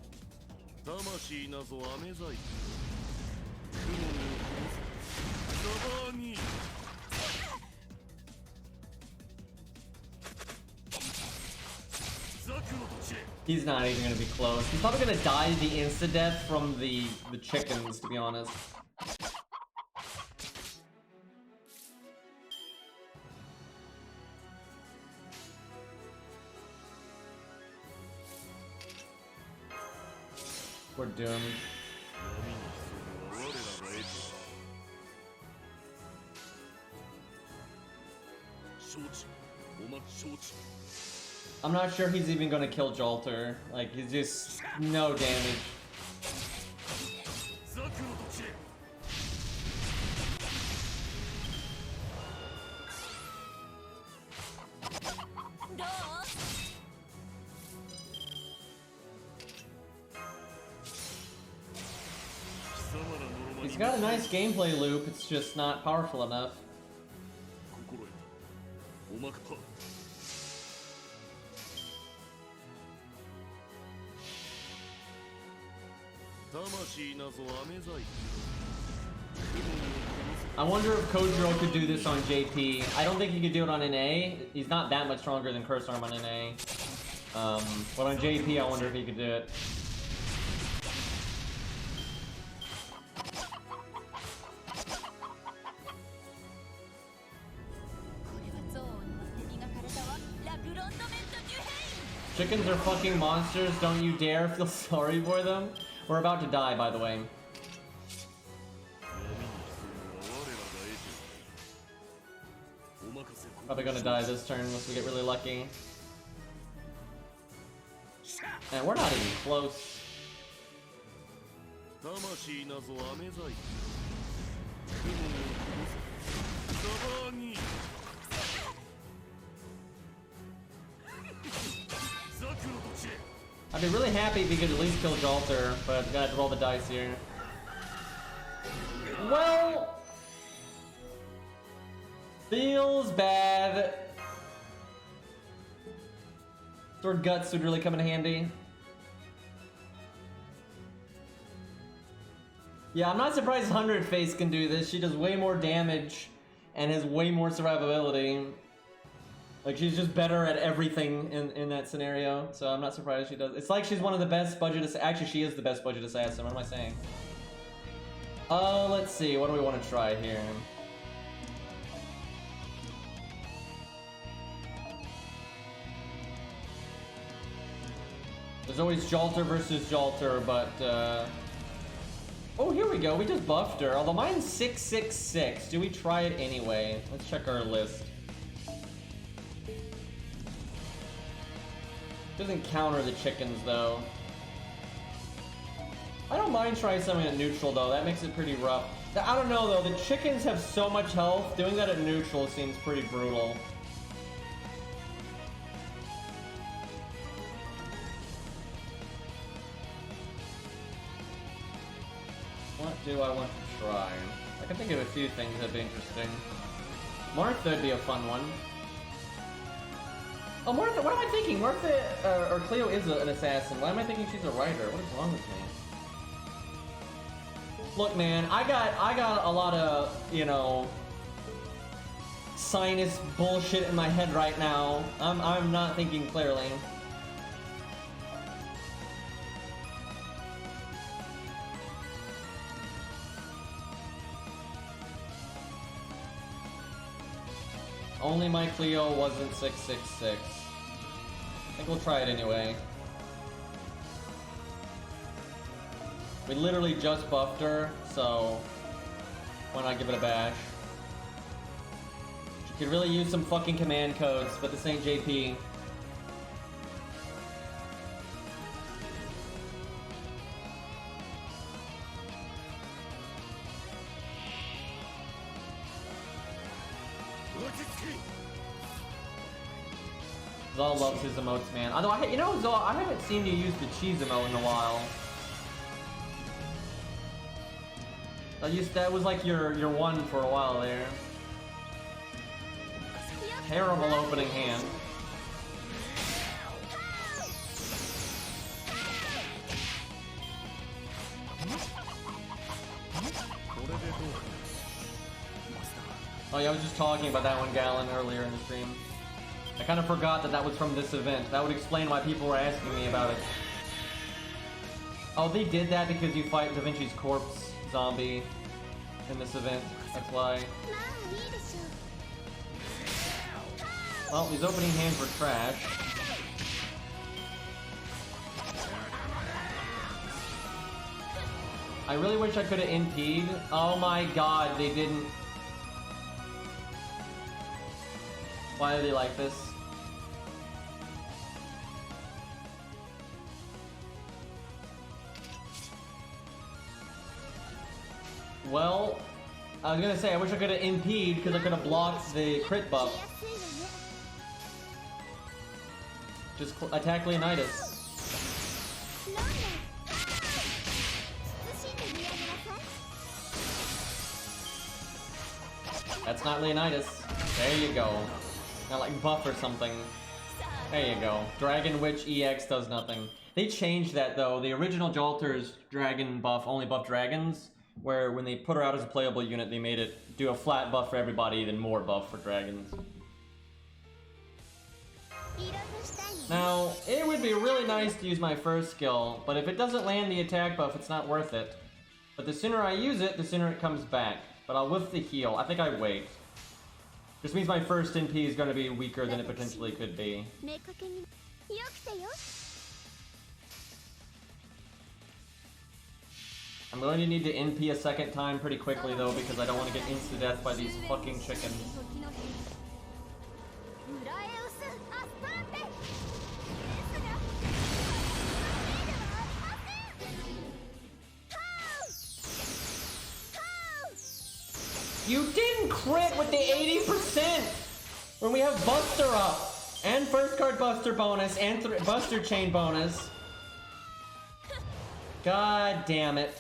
He's not even gonna be close. He's probably gonna die the insta-death from the chickens, to be honest. We're doomed. I'm not sure he's even gonna kill Jolter. Like, he's just no damage. He's got a nice gameplay loop, it's just not powerful enough. I wonder if Kojiro could do this on JP. I don't think he could do it on NA. He's not that much stronger than Curse Arm on NA. But on JP, I wonder if he could do it. Chickens are fucking monsters, don't you dare feel sorry for them. We're about to die, by the way. Probably gonna die this turn unless we get really lucky. And we're not even close. I'd be really happy if he could at least kill Jolter, but I've got to roll the dice here. Well, feels bad. Sword Guts would really come in handy. Yeah, I'm not surprised 100 Face can do this. She does way more damage and has way more survivability. Like, she's just better at everything in that scenario, so I'm not surprised she does. It's like she's one of the best budget actually, she is the best budget assassin. What am I saying? Let's see. What do we want to try here? There's always Jolter versus Jolter, but, oh, here we go. We just buffed her. Although mine's 666. Do we try it anyway? Let's check our list. Doesn't counter the chickens, though. I don't mind trying something at neutral, though. That makes it pretty rough. I don't know, though. The chickens have so much health. Doing that at neutral seems pretty brutal. What do I want to try? I can think of a few things that'd be interesting. Martha would be a fun one. Oh, Martha, what am I thinking? Martha, or Cleo is an assassin. Why am I thinking she's a writer? What is wrong with me? Look, man, I got a lot of, you know, sinus bullshit in my head right now. I'm not thinking clearly. Only my Cleo wasn't 666. I think we'll try it anyway. We literally just buffed her, so why not give it a bash? She could really use some fucking command codes, but this ain't JP. Zola loves his emotes, man. Although, you know, Zola, I haven't seen you use the cheese emote in a while. That was like your one for a while there. Terrible opening hand. Oh yeah, I was just talking about that one Gallon earlier in the stream. I kind of forgot that was from this event. That would explain why people were asking me about it. Oh, they did that because you fight Da Vinci's corpse zombie in this event. That's why. Well, these opening hands were trash. I really wish I could have NP'd. Oh my god, they didn't. Why are they like this? Well, I was gonna say I wish I could have NP'd because I could have blocked the crit buff. Just attack Leonidas. That's not Leonidas. There you go. Not like buff or something. There you go. Dragon Witch EX does nothing. They changed that though. The original Jolter's dragon buff only buffed dragons, where when they put her out as a playable unit, they made it do a flat buff for everybody, then more buff for dragons. Now, it would be really nice to use my first skill, but if it doesn't land the attack buff, it's not worth it. But the sooner I use it, the sooner it comes back. But I'll whiff the heal. I think I wait. This means my first NP is going to be weaker than it potentially could be. I'm going to need to NP a second time pretty quickly though, because I don't want to get insta-death by these fucking chickens. You didn't crit with the 80% when we have Buster up and first card Buster bonus and Buster chain bonus. God damn it.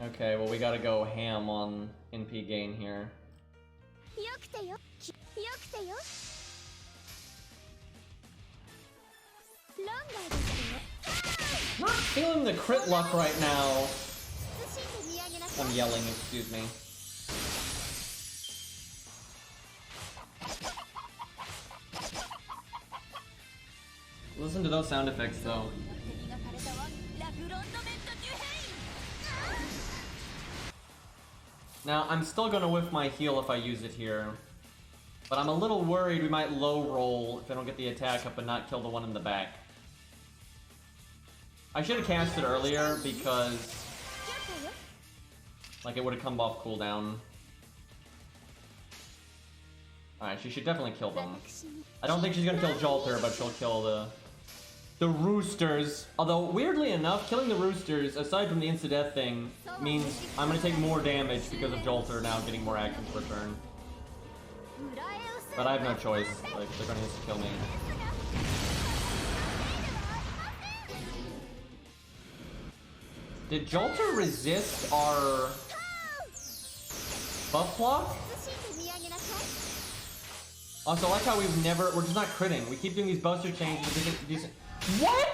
Okay, well we gotta go ham on NP gain here. Not feeling the crit luck right now. I'm yelling, excuse me. Listen to those sound effects though. Now, I'm still gonna whiff my heal if I use it here. But I'm a little worried we might low roll if I don't get the attack up and not kill the one in the back. I should have cast it earlier because like it would have come off cooldown. Alright, she should definitely kill them. I don't think she's gonna kill Jolter, but she'll kill the roosters. Although, weirdly enough, killing the roosters, aside from the insta-death thing, means I'm gonna take more damage because of Jolter now getting more actions per turn. But I have no choice. Like, they're gonna just kill me. Did Jolter resist our Buff block? 慎んで見上げなさい Also, I like how we're just not critting. We keep doing these buster changes. Decent. What?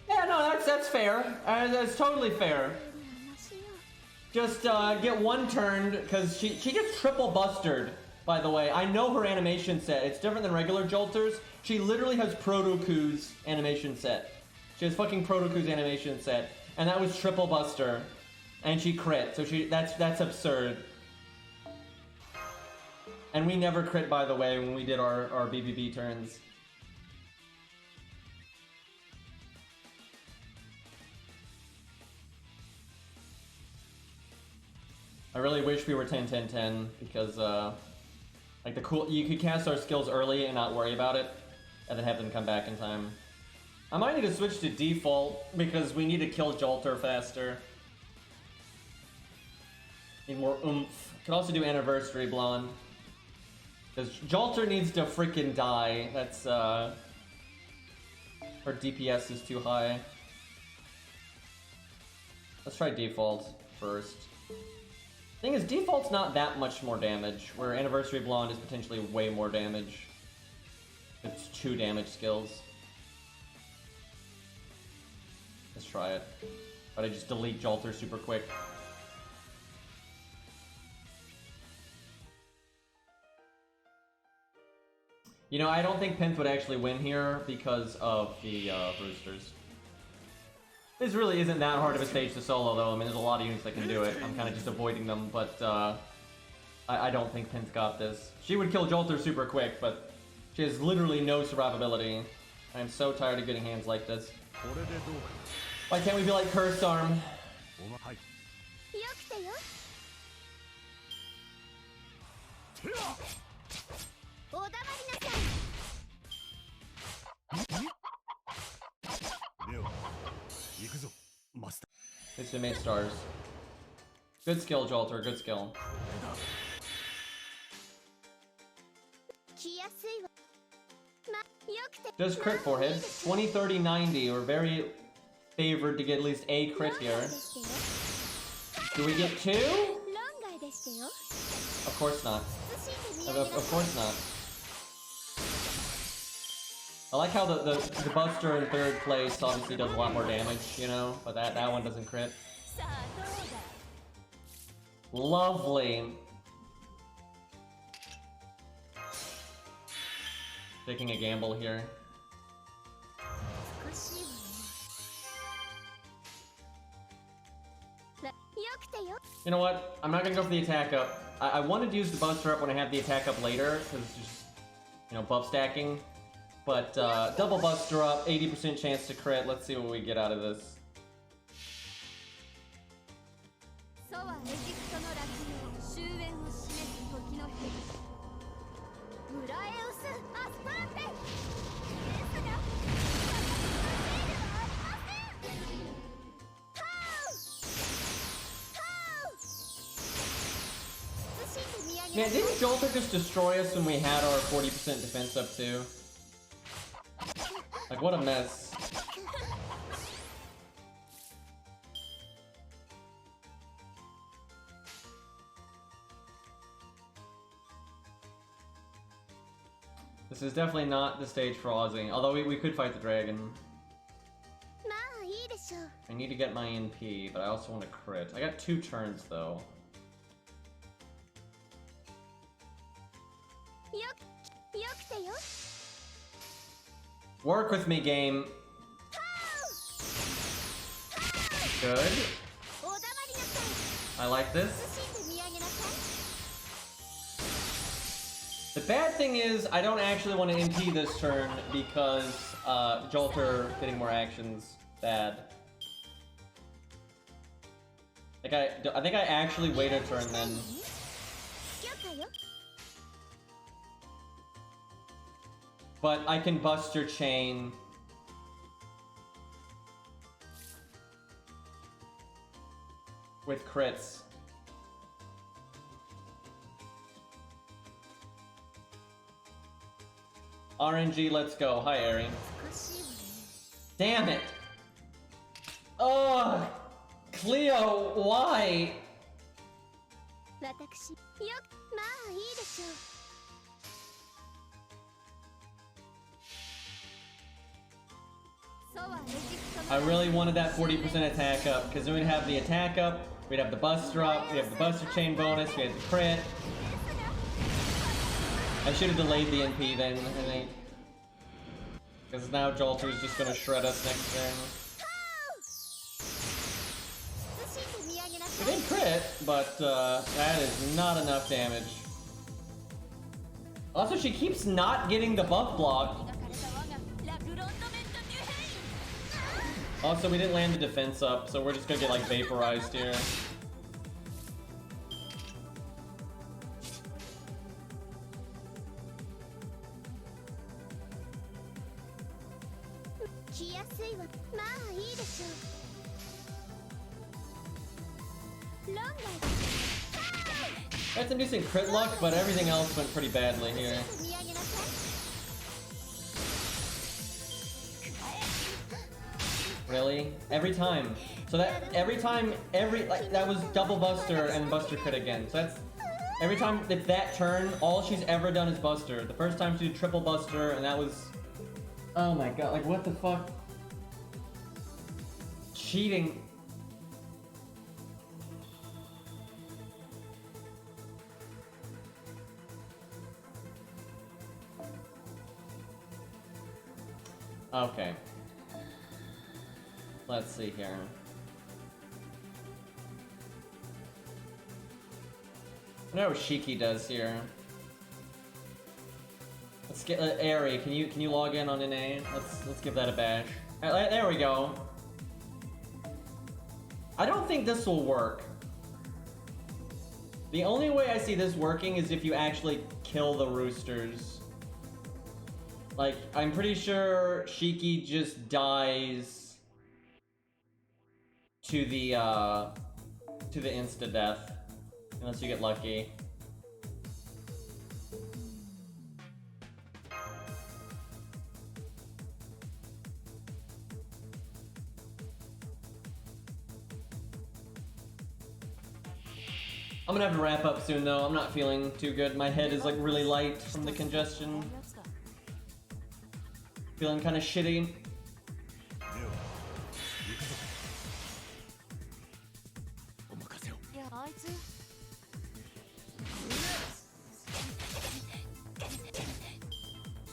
Yeah, no, that's fair. That's totally fair. Just get one turned, because she gets triple bustered, by the way. I know her animation set. It's different than regular Jolters. She literally has Protoku's animation set. She has fucking Protoku's animation set. And that was triple buster. And she crit, so that's absurd. And we never crit, by the way, when we did our BBB turns. I really wish we were 10-10-10 because like you could cast our skills early and not worry about it, and then have them come back in time. I might need to switch to default because we need to kill Jolter faster. Need more oomph. Could also do Anniversary Blonde. Because Jolter needs to freaking die. That's her DPS is too high. Let's try default first. Thing is, default's not that much more damage, where Anniversary Blonde is potentially way more damage. It's 2 damage skills. Let's try it. But I just delete Jolter super quick. You know, I don't think Pent would actually win here because of the boosters. This really isn't that hard of a stage to solo, though. I mean, there's a lot of units that can do it. I'm kind of just avoiding them, but I don't think Pent got this. She would kill Jolter super quick, but she has literally no survivability. I'm so tired of getting hands like this. Why can't we be like Cursed Arm? よくてよお黙りなさい It's been made stars. Good skill, Jolter. Good skill. 来やすいわまよくて Just crit for hits. 20, 30, 90. We're very favored to get at least a crit here. Do we get 2? 論外でしてよ Of course not. 慎んで見上げなさい Of course not. I like how the Buster in 3rd place obviously does a lot more damage, you know, but that one doesn't crit. さあどうだ Lovely. Taking a gamble here. 少しいわねよくてよ You know what? I'm not gonna go for the attack up. I wanted to use the Buster up when I have the attack up later, because it's just, you know, buff stacking. But double Buster up, 80% chance to crit. Let's see what we get out of this. ソはエジプトの落葉終焉を示す時の日ブラエウス・アスターテですがハウ慎んで見上げ Man, didn't Jolter just destroy us when we had our 40% defense up too? Like, what a mess. This is definitely not the stage for Aussie, although we could fight the dragon. まあいいでしょう I need to get my NP, but I also want to crit. I got 2 turns though. よくてよ Work with me, game. Good. お黙りなさい I like this. 慎んで見上げなさい The bad thing is, I don't actually want to NP this turn because Jolter getting more actions bad. Like I think I actually wait a turn then. 許可よ But I can bust your chain. With crits. RNG, let's go. Hi, Ari. 少しいわね Damn it! Ugh! Cleo, why? 私よまあいいでしょう I really wanted that 40% attack up, because then we'd have the attack up, we'd have the buster up, we'd have the buster chain bonus, we had the crit. I should have delayed the NP then, I think. Because now Jolter's just gonna shred us next turn. We did crit, but that is not enough damage. Also, she keeps not getting the buff block. Also, we didn't land the defense up, so we're just gonna get like vaporized here. Had some decent crit luck, but everything else went pretty badly here. Really? Every time. So that every time, like that was double buster and buster crit again. So that's every time it's that turn, all she's ever done is buster. The first time she did triple buster, and that was, oh my god, like what the fuck? Cheating. Okay. Let's see here. I wonder what Shiki does here. Let's get Ari. Can you log in on NA? Let's give that a bash. There we go. I don't think this will work. The only way I see this working is if you actually kill the roosters. Like, I'm pretty sure Shiki just dies to the insta-death, unless you get lucky. I'm gonna have to wrap up soon though, I'm not feeling too good. My head is like really light from the congestion. Feeling kinda shitty.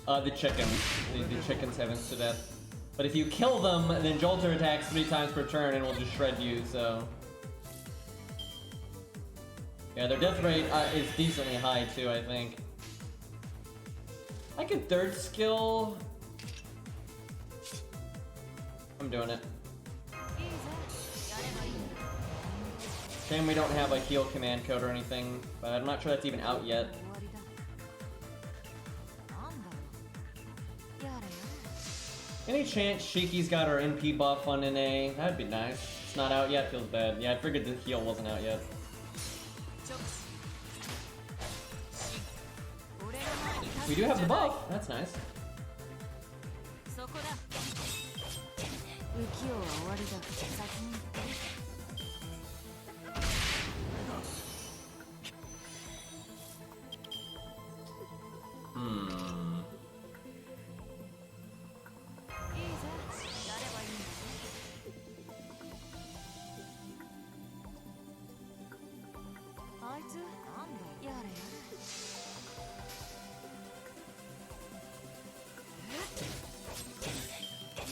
The chickens. The chickens have insta-death. But if you kill them, then Jolter attacks 3 times per turn and will just shred you, so... Yeah, their death rate is decently high too, I think. I could third skill... I'm doing it. Shame we don't have a heal command code or anything, but I'm not sure that's even out yet. Any chance Shiki's got her NP buff on NA? That'd be nice. It's not out yet, feels bad. Yeah, I figured the heal wasn't out yet. We do have the buff, that's nice.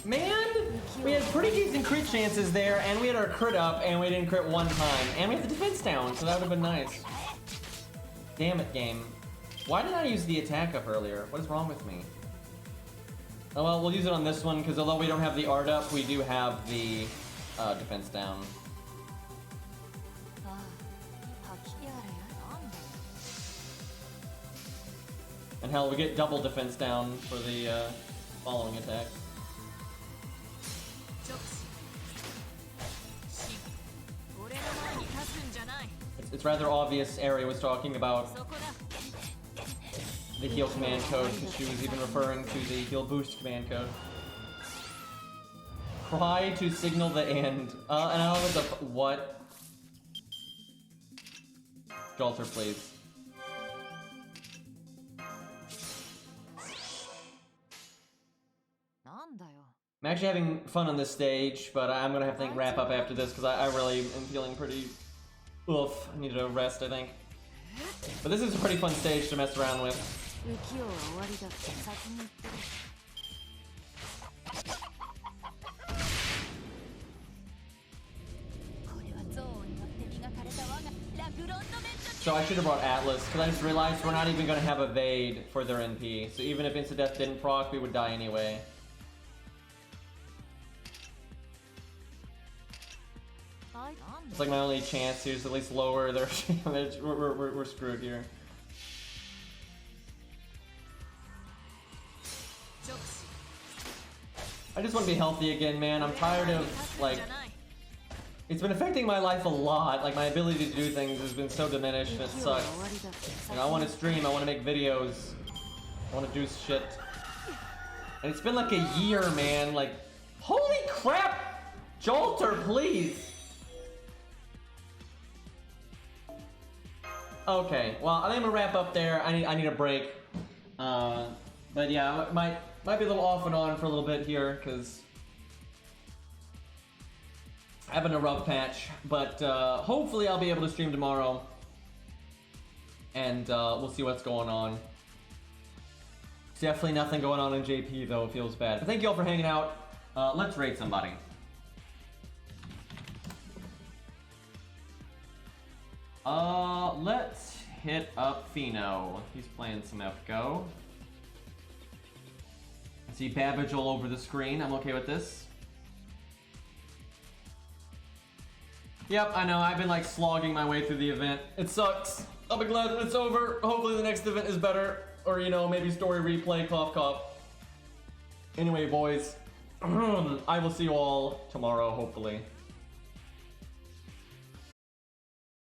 Man, we had pretty decent crit chances there, and we had our crit up, and we didn't crit one time. And we had the defense down, so that would have been nice. Damn it, game. Why did I use the attack up earlier? What is wrong with me? Oh well, we'll use it on this one, because although we don't have the art up, we do have the defense down. And hell, we get double defense down for the following attack. It's rather obvious Ari was talking about the heal command code, because she was even referring to the heal boost command code. Cry to signal the end. And I was like, what? Jolter, please. I'm actually having fun on this stage, but I'm gonna have to wrap up after this because I really am feeling pretty oof. I need to rest, I think. But this is a pretty fun stage to mess around with. So I should have brought Atlas, because I just realized we're not even going to have Evade for their NP. So even if Insta-Death didn't proc, we would die anyway. It's like my only chance here is at least lower their damage. We're screwed here. I just want to be healthy again, man. I'm tired of, like... It's been affecting my life a lot. Like, my ability to do things has been so diminished, and it sucks. You know, I want to stream, I want to make videos. I want to do shit. And it's been like a year, man. Like, holy crap! Jolter, please! Okay, well, I think I'm gonna wrap up there. I need a break. But yeah, might be a little off and on for a little bit here, because having a rough patch. But hopefully I'll be able to stream tomorrow, and we'll see what's going on. There's definitely nothing going on in JP though. It feels bad. But thank you all for hanging out. Let's raid somebody. Let's hit up Pheno. He's playing some FGO. I see Babbage all over the screen. I'm okay with this. Yep, I know. I've been like slogging my way through the event. It sucks. I'll be glad when it's over. Hopefully the next event is better. Or, you know, maybe story replay, cough cough. Anyway, boys. I will see you all tomorrow, hopefully.